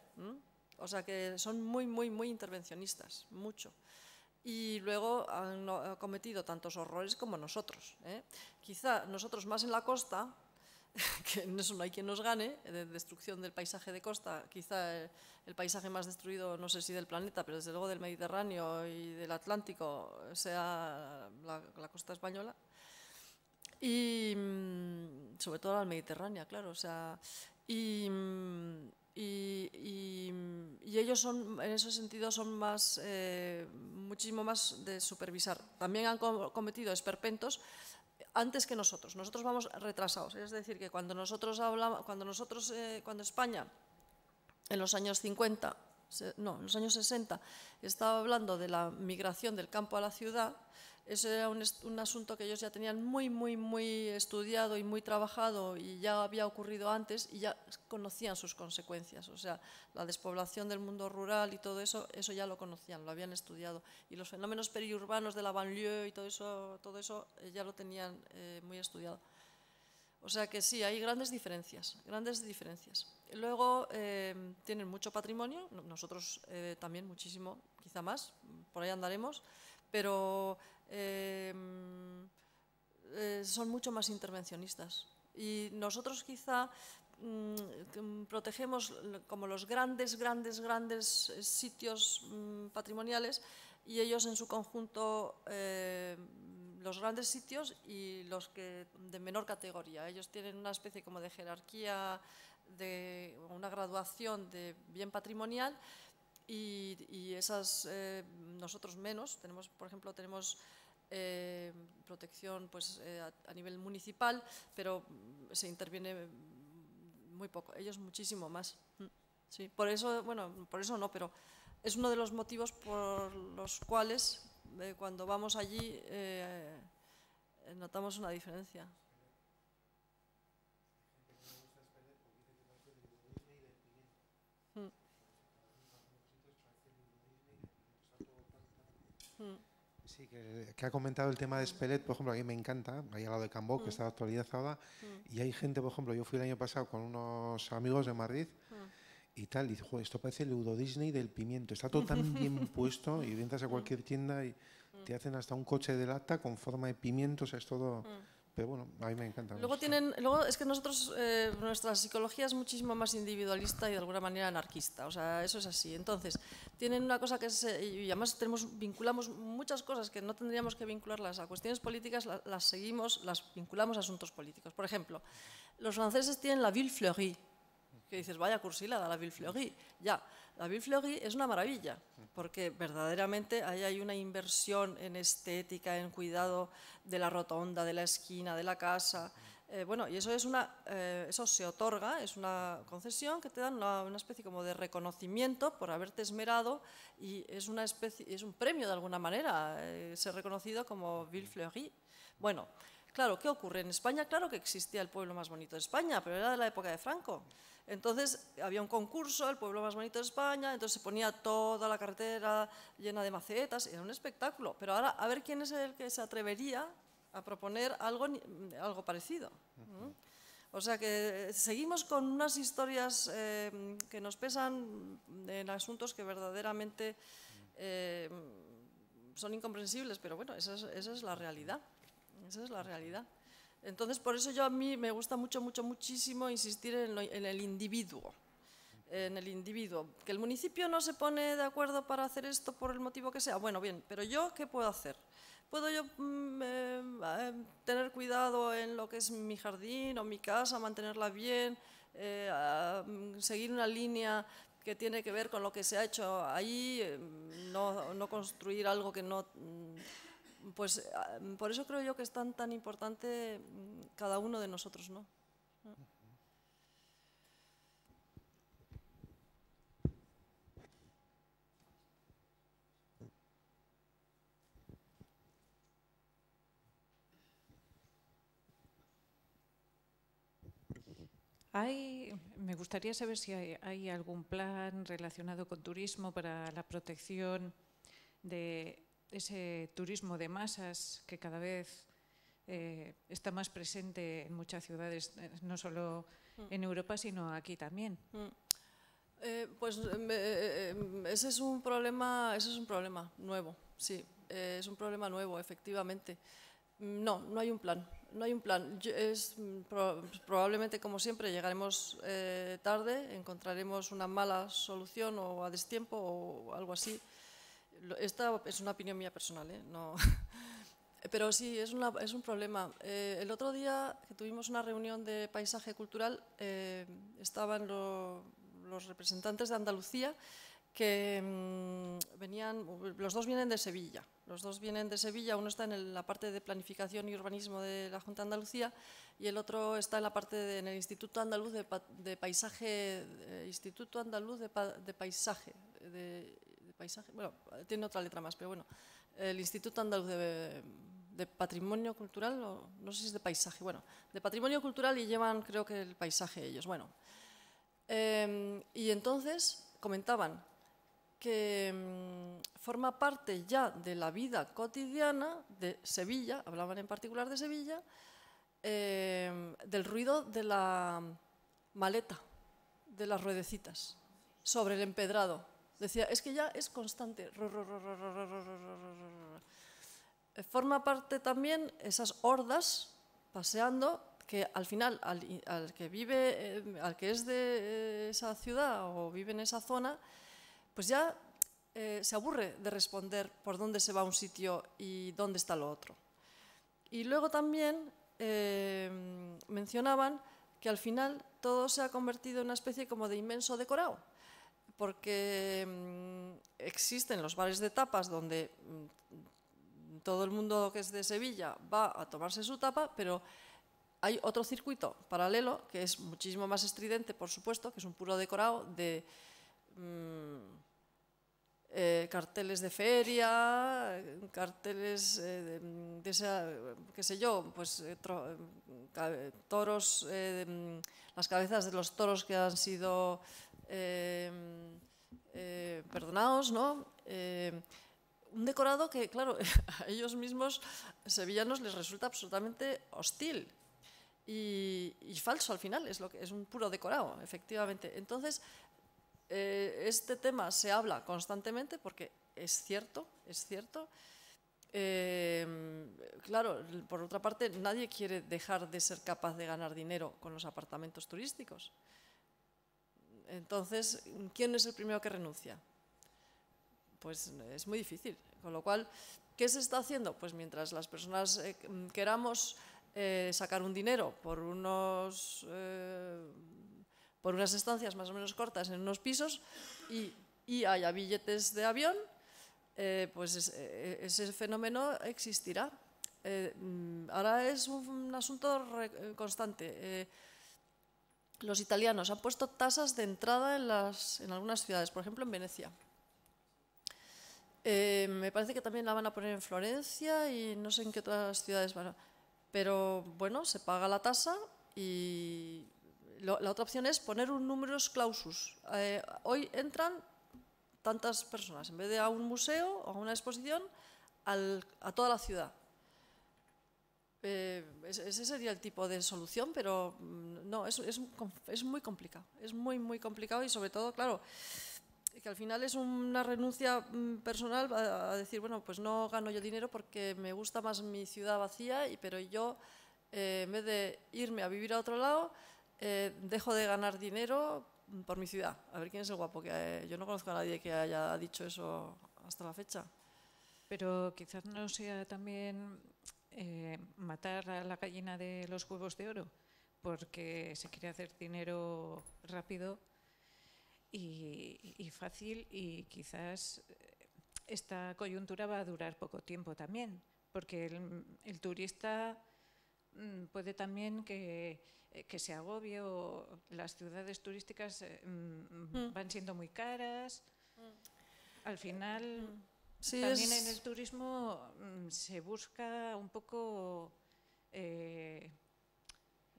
O sea que son muy intervencionistas, mucho. Y luego han cometido tantos horrores como nosotros. Quizá nosotros más en la costa, que en eso no hay quien nos gane, de destrucción del paisaje de costa, quizá el paisaje más destruido, no sé si del planeta, pero desde luego del Mediterráneo y del Atlántico, sea la costa española. Y sobre todo la Mediterránea, claro, o sea, y ellos son, en ese sentido, son más, muchísimo más de supervisar. También han cometido esperpentos antes que nosotros. Nosotros vamos retrasados. Es decir, que cuando España en los años 50, no, en los años 60, estaba hablando de la migración del campo a la ciudad, ese era un asunto que ellos ya tenían muy estudiado y muy trabajado, y ya había ocurrido antes y ya conocían sus consecuencias. O sea, la despoblación del mundo rural y todo eso ya lo conocían, lo habían estudiado. Y los fenómenos periurbanos de la banlieue y todo eso ya lo tenían muy estudiado. O sea que sí, hay grandes diferencias. Luego tienen mucho patrimonio, nosotros también muchísimo, quizá más, por ahí andaremos, pero son mucho más intervencionistas. Y nosotros quizá protegemos como los grandes sitios patrimoniales, y ellos en su conjunto los grandes sitios y los que de menor categoría. Ellos tienen una especie como de jerarquía, de una graduación de bien patrimonial, y esas nosotros menos. Tenemos, por ejemplo, protección pues, a nivel municipal, pero se interviene muy poco, ellos muchísimo más. Sí, por eso, bueno, por eso no, pero es uno de los motivos por los cuales cuando vamos allí notamos una diferencia. Sí, que ha comentado el tema de Spelett, por ejemplo, a mí me encanta, ahí al lado de Cambó, que está actualizada, y hay gente, por ejemplo, yo fui el año pasado con unos amigos de Madrid y tal, y dice, joder, esto parece el Euro Disney del pimiento, está todo tan bien puesto, y entras a cualquier tienda y te hacen hasta un coche de lata con forma de pimiento, o sea, es todo... Pero bueno, a mí me encanta. Luego es que nosotros, nuestra psicología es muchísimo más individualista y de alguna manera anarquista, o sea, eso es así. Entonces, tienen una cosa que es, y además vinculamos muchas cosas que no tendríamos que vincularlas a cuestiones políticas, las vinculamos a asuntos políticos. Por ejemplo, los franceses tienen la Ville Fleurie, que dices, vaya cursilada, la Ville Fleurie. Ya, la Ville Fleurie es una maravilla, porque verdaderamente ahí hay una inversión en estética, en cuidado de la rotonda, de la esquina, de la casa. Bueno, y eso se otorga, es una concesión que te dan una especie como de reconocimiento por haberte esmerado, y es un premio de alguna manera, ser reconocido como Ville Fleurie. Bueno, claro, ¿qué ocurre? En España, claro que existía el pueblo más bonito de España, pero era de la época de Franco. Entonces había un concurso, el pueblo más bonito de España, entonces se ponía toda la carretera llena de macetas, era un espectáculo. Pero ahora, a ver quién es el que se atrevería a proponer algo parecido. O sea que seguimos con unas historias que nos pesan en asuntos que verdaderamente son incomprensibles, pero bueno, esa es la realidad. Esa es la realidad. Entonces, por eso a mí me gusta muchísimo insistir en el individuo. En el individuo. Que el municipio no se pone de acuerdo para hacer esto por el motivo que sea. Bueno, bien, pero yo, ¿qué puedo hacer? ¿Puedo yo tener cuidado en lo que es mi jardín o mi casa, mantenerla bien, seguir una línea que tiene que ver con lo que se ha hecho ahí, no construir algo que no... Pues por eso creo yo que es tan importante cada uno de nosotros, ¿no? Me gustaría saber si hay algún plan relacionado con turismo para la protección de ese turismo de masas que cada vez está más presente en muchas ciudades, no solo en Europa, sino aquí también. Pues ese es un problema nuevo, sí, es un problema nuevo, efectivamente. No hay un plan. no hay un plan. Probablemente, como siempre, llegaremos tarde, encontraremos una mala solución o a destiempo o algo así. Esta es una opinión mía personal, no. Pero sí, es un problema. El otro día que tuvimos una reunión de paisaje cultural, estaban los representantes de Andalucía, que venían, los dos vienen de Sevilla. Los dos vienen de Sevilla, uno está en la parte de planificación y urbanismo de la Junta de Andalucía y el otro está en la parte en el Instituto Andaluz de Paisaje, Instituto Andaluz de Paisaje, bueno, tiene otra letra más, pero bueno, el Instituto Andaluz de Patrimonio Cultural, no sé si es de Paisaje, bueno, de Patrimonio Cultural y llevan, creo que el paisaje ellos, bueno. Y entonces comentaban que forma parte ya de la vida cotidiana de Sevilla, hablaban en particular de Sevilla, del ruido de la maleta, de las ruedecitas, sobre el empedrado. Decía, es que ya es constante. Forma parte también esas hordas paseando que al final al que vive, al que es de esa ciudad o vive en esa zona, pues ya se aburre de responder por dónde se va a un sitio y dónde está lo otro. Y luego también mencionaban que al final todo se ha convertido en una especie como de inmenso decorado, porque existen los bares de tapas donde todo el mundo que es de Sevilla va a tomarse su tapa, pero hay otro circuito paralelo que es muchísimo más estridente, por supuesto, que es un puro decorado de carteles de feria, carteles de esa, qué sé yo, pues toros, las cabezas de los toros que han sido perdonados, ¿no? Un decorado que, claro, a ellos mismos, sevillanos, les resulta absolutamente hostil y falso al final, es un puro decorado, efectivamente. Entonces, este tema se habla constantemente porque es cierto. Claro, por otra parte, nadie quiere dejar de ser capaz de ganar dinero con los apartamentos turísticos. Entonces, ¿quién es el primero que renuncia? Pues es muy difícil. Con lo cual, ¿qué se está haciendo? Pues mientras las personas queramos sacar un dinero por unas estancias más o menos cortas en unos pisos y haya billetes de avión, pues ese fenómeno existirá. Ahora es un asunto constante. Los italianos han puesto tasas de entrada en algunas ciudades, por ejemplo en Venecia. Me parece que también la van a poner en Florencia y no sé en qué otras ciudades van a... Pero bueno, se paga la tasa y la otra opción es poner un numerus clausus. Hoy entran tantas personas, en vez de a un museo o a una exposición, a toda la ciudad. Ese sería el tipo de solución, pero no, es muy complicado. Es muy complicado y sobre todo, claro, que al final es una renuncia personal a decir, bueno, pues no gano yo dinero porque me gusta más mi ciudad vacía, pero yo, en vez de irme a vivir a otro lado, dejo de ganar dinero por mi ciudad. A ver quién es el guapo, que yo no conozco a nadie que haya dicho eso hasta la fecha. Pero quizás no sea también matar a la gallina de los huevos de oro, porque se quiere hacer dinero rápido y fácil, y quizás esta coyuntura va a durar poco tiempo también, porque el turista puede también que se agobie, o las ciudades turísticas van siendo muy caras. Al final, sí, también en el turismo se busca un poco...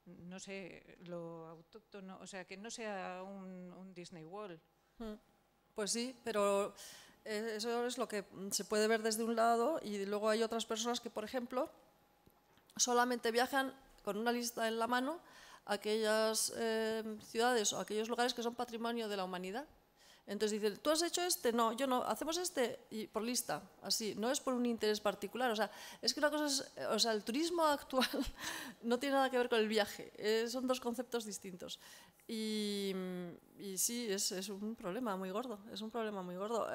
no sé, lo autóctono, o sea, que no sea un Disney World. Pues sí, pero eso es lo que se puede ver desde un lado, y luego hay otras personas que, por ejemplo, solamente viajan con una lista en la mano a aquellas ciudades o aquellos lugares que son patrimonio de la humanidad. Entonces dicen, ¿tú has hecho este? No, yo no, hacemos este y por lista, así, no es por un interés particular. O sea, es que una cosa es, o sea, el turismo actual no tiene nada que ver con el viaje, son dos conceptos distintos. Y sí, es un problema muy gordo, es un problema muy gordo.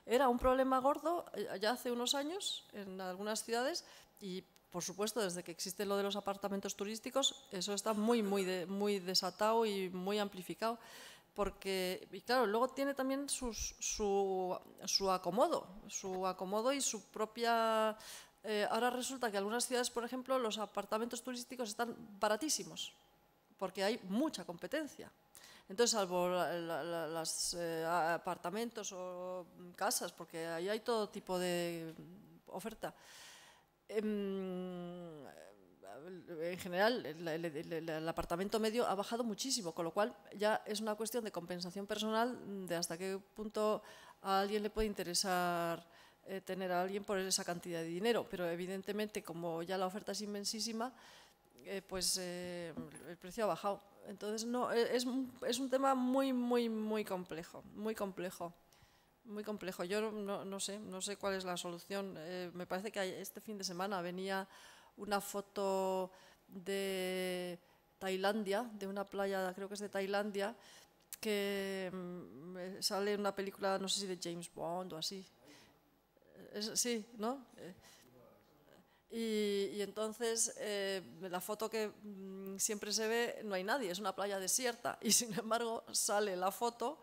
Era un problema gordo ya hace unos años en algunas ciudades y, por supuesto, desde que existe lo de los apartamentos turísticos, eso está muy desatado y muy amplificado. Porque, y claro, luego tiene también su acomodo y su propia... ahora resulta que en algunas ciudades, por ejemplo, los apartamentos turísticos están baratísimos, porque hay mucha competencia. Entonces, salvo los apartamentos o casas, porque ahí hay todo tipo de oferta, en general el apartamento medio ha bajado muchísimo, con lo cual ya es una cuestión de compensación personal de hasta qué punto a alguien le puede interesar tener a alguien por esa cantidad de dinero, pero evidentemente como ya la oferta es inmensísima, pues el precio ha bajado. Entonces no, es un tema muy complejo, muy complejo. Yo no sé cuál es la solución. Me parece que este fin de semana venía una foto de Tailandia, de una playa, creo que es de Tailandia, que sale en una película, no sé si de James Bond o así. Sí, ¿no? Y entonces la foto que siempre se ve no hay nadie, es una playa desierta y sin embargo sale la foto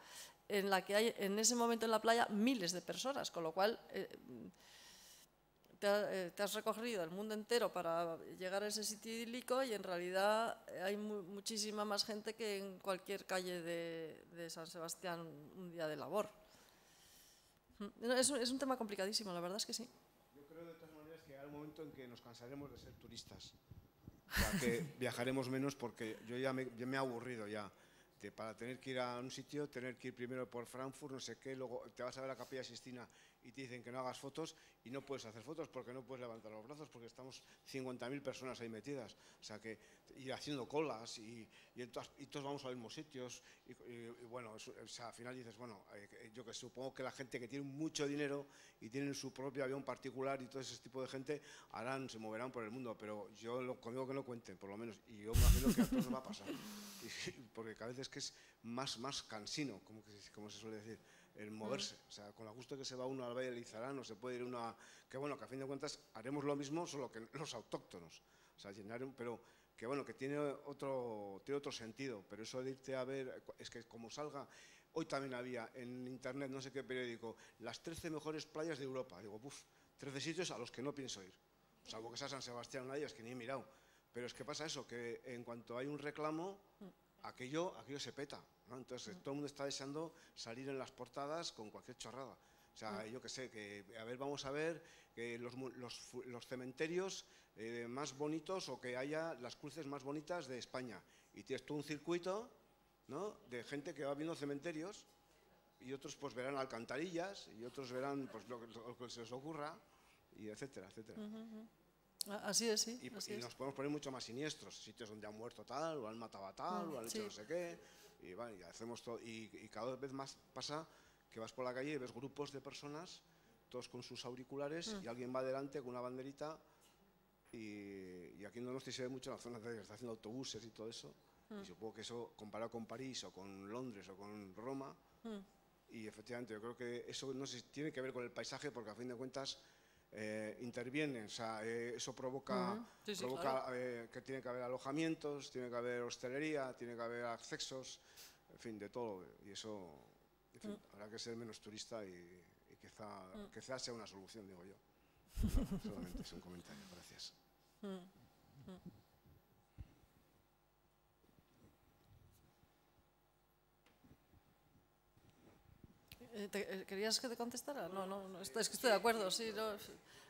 en la que hay en ese momento en la playa miles de personas, con lo cual te has recorrido el mundo entero para llegar a ese sitio idílico y en realidad hay muchísima más gente que en cualquier calle de San Sebastián un día de labor. Es un tema complicadísimo, la verdad es que sí. Yo creo de todas maneras que hay un momento en que nos cansaremos de ser turistas. O sea, que viajaremos menos porque yo ya me he aburrido ya. Para tener que ir a un sitio, tener que ir primero por Frankfurt, no sé qué, luego te vas a ver la Capilla Sixtina y te dicen que no hagas fotos y no puedes hacer fotos porque no puedes levantar los brazos porque estamos 50.000 personas ahí metidas. O sea, que ir haciendo colas y todos vamos a los mismos sitios y bueno, o sea, al final dices, bueno, yo que supongo que la gente que tiene mucho dinero y tienen su propio avión particular y todo ese tipo de gente se moverán por el mundo, pero conmigo que no cuenten, por lo menos, y yo me imagino que a todos nos va a pasar. Porque cada vez es que es más cansino, como se suele decir, el moverse. O sea, con la gusto que se va uno al Valle de Lizarán o se puede ir uno a... Que bueno, que a fin de cuentas haremos lo mismo, solo que los autóctonos. O sea, pero que bueno, que tiene otro sentido. Pero eso de irte a ver, es que como salga... Hoy también había en internet, no sé qué periódico, las 13 mejores playas de Europa. Digo, 13 sitios a los que no pienso ir. Salvo que sea San Sebastián, una de ellas que ni he mirado. Pero es que pasa eso, que en cuanto hay un reclamo, aquello se peta, ¿no? Entonces todo el mundo está deseando salir en las portadas con cualquier chorrada. O sea, yo que sé, vamos a ver que los cementerios más bonitos o que haya las cruces más bonitas de España. Y tienes todo un circuito, ¿no?, de gente que va viendo cementerios y otros pues verán alcantarillas y otros verán pues lo que se les ocurra y etcétera, etcétera. Así es, sí. Y nos podemos poner mucho más siniestros, sitios donde han muerto tal, o han matado a tal, o han hecho no sé qué, y bueno, y hacemos todo. Y cada vez más pasa que vas por la calle y ves grupos de personas, todos con sus auriculares, y alguien va adelante con una banderita, y aquí en Donosti se ve mucho en la zona de está haciendo autobuses y todo eso, y supongo que eso, comparado con París, o con Londres, o con Roma, y efectivamente yo creo que eso no sé, tiene que ver con el paisaje, porque a fin de cuentas interviene, o sea, eso provoca, claro, que tiene que haber alojamientos, tiene que haber hostelería, tiene que haber accesos, en fin, de todo, y eso, en fin, habrá que ser menos turista y quizá sea una solución, digo yo. No, solamente es un comentario, gracias. ¿Querías que te contestara? No, es que estoy de acuerdo, sí.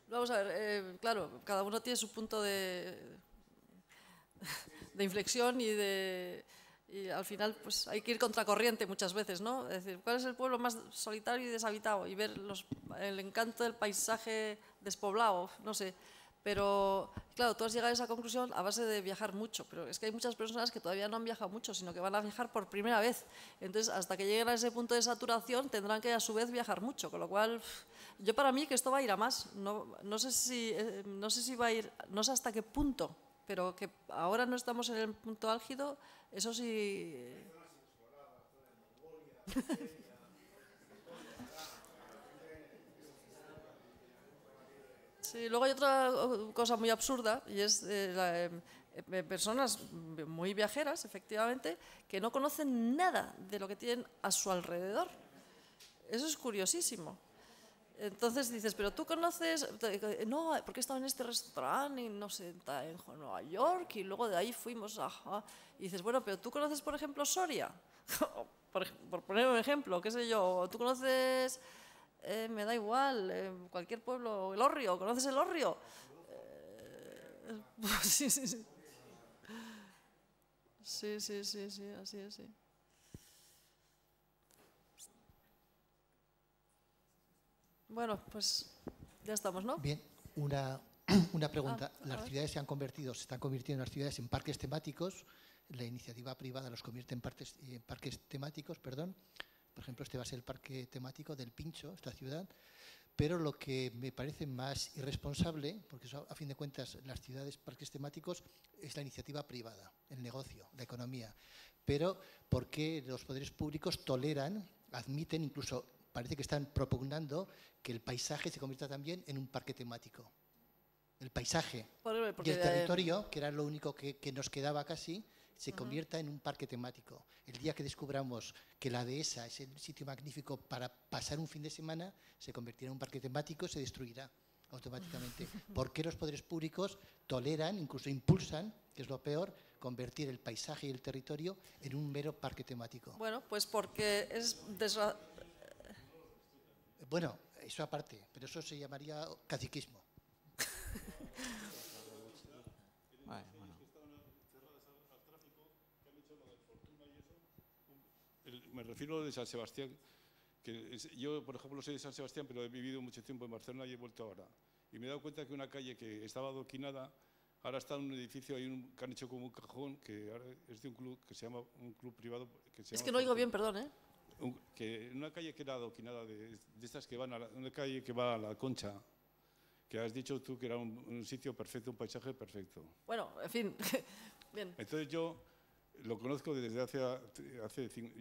Vamos a ver, claro, cada uno tiene su punto de inflexión y al final pues hay que ir contracorriente muchas veces, ¿no? Es decir, ¿cuál es el pueblo más solitario y deshabitado? Y ver el encanto del paisaje despoblado, no sé. Pero Claro, tú has llegado a esa conclusión a base de viajar mucho, pero es que hay muchas personas que todavía no han viajado mucho, sino que van a viajar por primera vez. Entonces, hasta que lleguen a ese punto de saturación, tendrán que a su vez viajar mucho, con lo cual, yo para mí que esto va a ir a más. No sé si va a ir, no sé hasta qué punto, pero que ahora no estamos en el punto álgido, eso sí. Sí, luego hay otra cosa muy absurda y es personas muy viajeras, efectivamente, que no conocen nada de lo que tienen a su alrededor. Eso es curiosísimo. Entonces dices, pero tú conoces, no, porque he estado en este restaurante y no sé, en Nueva York y luego de ahí fuimos a... Y dices, bueno, pero tú conoces, por ejemplo, Soria, por poner un ejemplo, qué sé yo, tú conoces... me da igual, cualquier pueblo, el Hórrio, ¿conoces el Hórrio? Sí, sí, sí. Sí, sí, sí, sí, así es, sí. Bueno, pues ya estamos, ¿no? Bien, una pregunta. Las ciudades se están convirtiendo en las ciudades en parques temáticos. La iniciativa privada los convierte en parques temáticos, perdón. Por ejemplo, este va a ser el parque temático del Pincho, esta ciudad. Pero lo que me parece más irresponsable, porque eso, a fin de cuentas, las ciudades, parques temáticos, es la iniciativa privada, el negocio, la economía. Pero ¿por qué los poderes públicos toleran, admiten, incluso parece que están propugnando que el paisaje se convierta también en un parque temático? El paisaje y el territorio, que era lo único que nos quedaba casi, se convierta en un parque temático. El día que descubramos que la dehesa es el sitio magnífico para pasar un fin de semana, se convertirá en un parque temático, se destruirá automáticamente. ¿Por qué los poderes públicos toleran, incluso impulsan, que es lo peor, convertir el paisaje y el territorio en un mero parque temático? Bueno, pues porque es... Bueno, eso aparte, pero eso se llamaría caciquismo. Me refiero a lo de San Sebastián, que yo, por ejemplo, soy de San Sebastián, pero he vivido mucho tiempo en Barcelona y he vuelto ahora. Y me he dado cuenta que una calle que estaba adoquinada, ahora está en un edificio, que han hecho como un cajón, que ahora es de un club que se llama, un club privado. Es que no oigo bien, perdón, ¿eh? Una calle que era adoquinada, de estas que van una calle que va a la Concha, que has dicho tú que era un sitio perfecto, un paisaje perfecto. Bueno, en fin, bien. Entonces yo lo conozco desde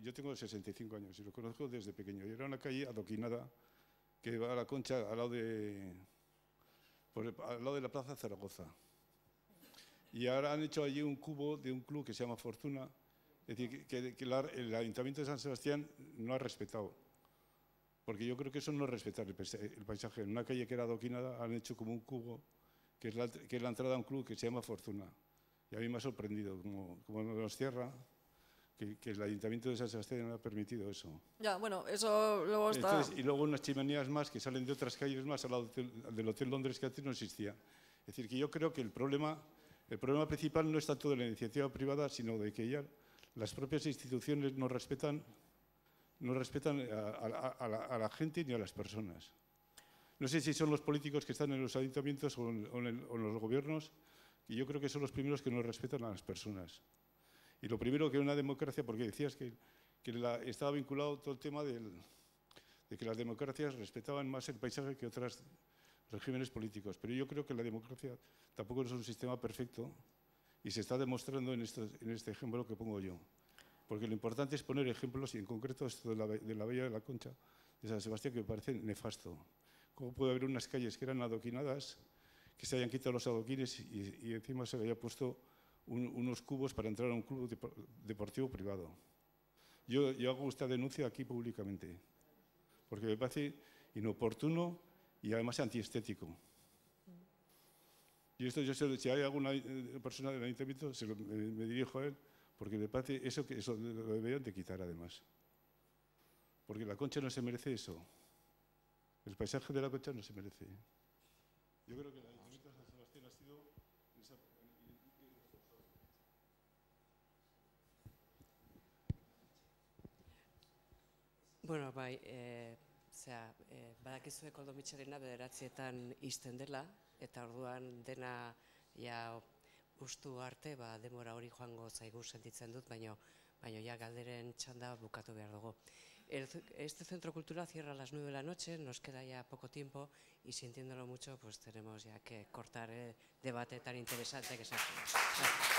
yo tengo 65 años y lo conozco desde pequeño. Y era una calle adoquinada que va a la Concha al lado de la Plaza Zaragoza. Y ahora han hecho allí un cubo de un club que se llama Fortuna, es decir, que el Ayuntamiento de San Sebastián no ha respetado. Porque yo creo que eso no es respetar el paisaje. En una calle que era adoquinada han hecho como un cubo, que es la entrada a un club que se llama Fortuna. Y a mí me ha sorprendido, como nos cierra, que el Ayuntamiento de San Sebastián no ha permitido eso. Ya, bueno, eso luego está... Entonces, y luego unas chimeneas más que salen de otras calles más al lado del Hotel Londres, que antes no existía. Es decir, que yo creo que el problema principal no es tanto de la iniciativa privada, sino de que ya las propias instituciones no respetan a la gente ni a las personas. No sé si son los políticos que están en los ayuntamientos o en los gobiernos, y yo creo que son los primeros que no respetan a las personas. Y lo primero que una democracia, porque decías que estaba vinculado todo el tema de que las democracias respetaban más el paisaje que otros regímenes políticos. Pero yo creo que la democracia tampoco es un sistema perfecto y se está demostrando en este ejemplo que pongo yo. Porque lo importante es poner ejemplos, y en concreto esto de la Bahía de la Concha, de San Sebastián, que me parece nefasto. ¿Cómo puede haber unas calles que eran adoquinadas, que se hayan quitado los adoquines y encima se haya puesto unos cubos para entrar a un club deportivo privado? Yo hago esta denuncia aquí públicamente, porque me parece inoportuno y además antiestético. Y esto, si hay alguna persona del ayuntamiento, me dirijo a él, porque me parece eso lo deberían de quitar además. Porque la Concha no se merece eso. El paisaje de la Concha no se merece. Yo creo que el Ayuntamiento de San Sebastián ha sido... Bueno, bai, badakizue Koldo Mitxelena 9:00 ixten dela, eta orduan dena Ja, ustu arte, demora hori joango zaigu sentitzen dut, baina ja galderen txanda bukatu behar dugu. Este centro cultural cierra a las 9 de la noche, nos queda ya poco tiempo y sintiéndolo mucho, pues tenemos ya que cortar el debate tan interesante que se ha hecho.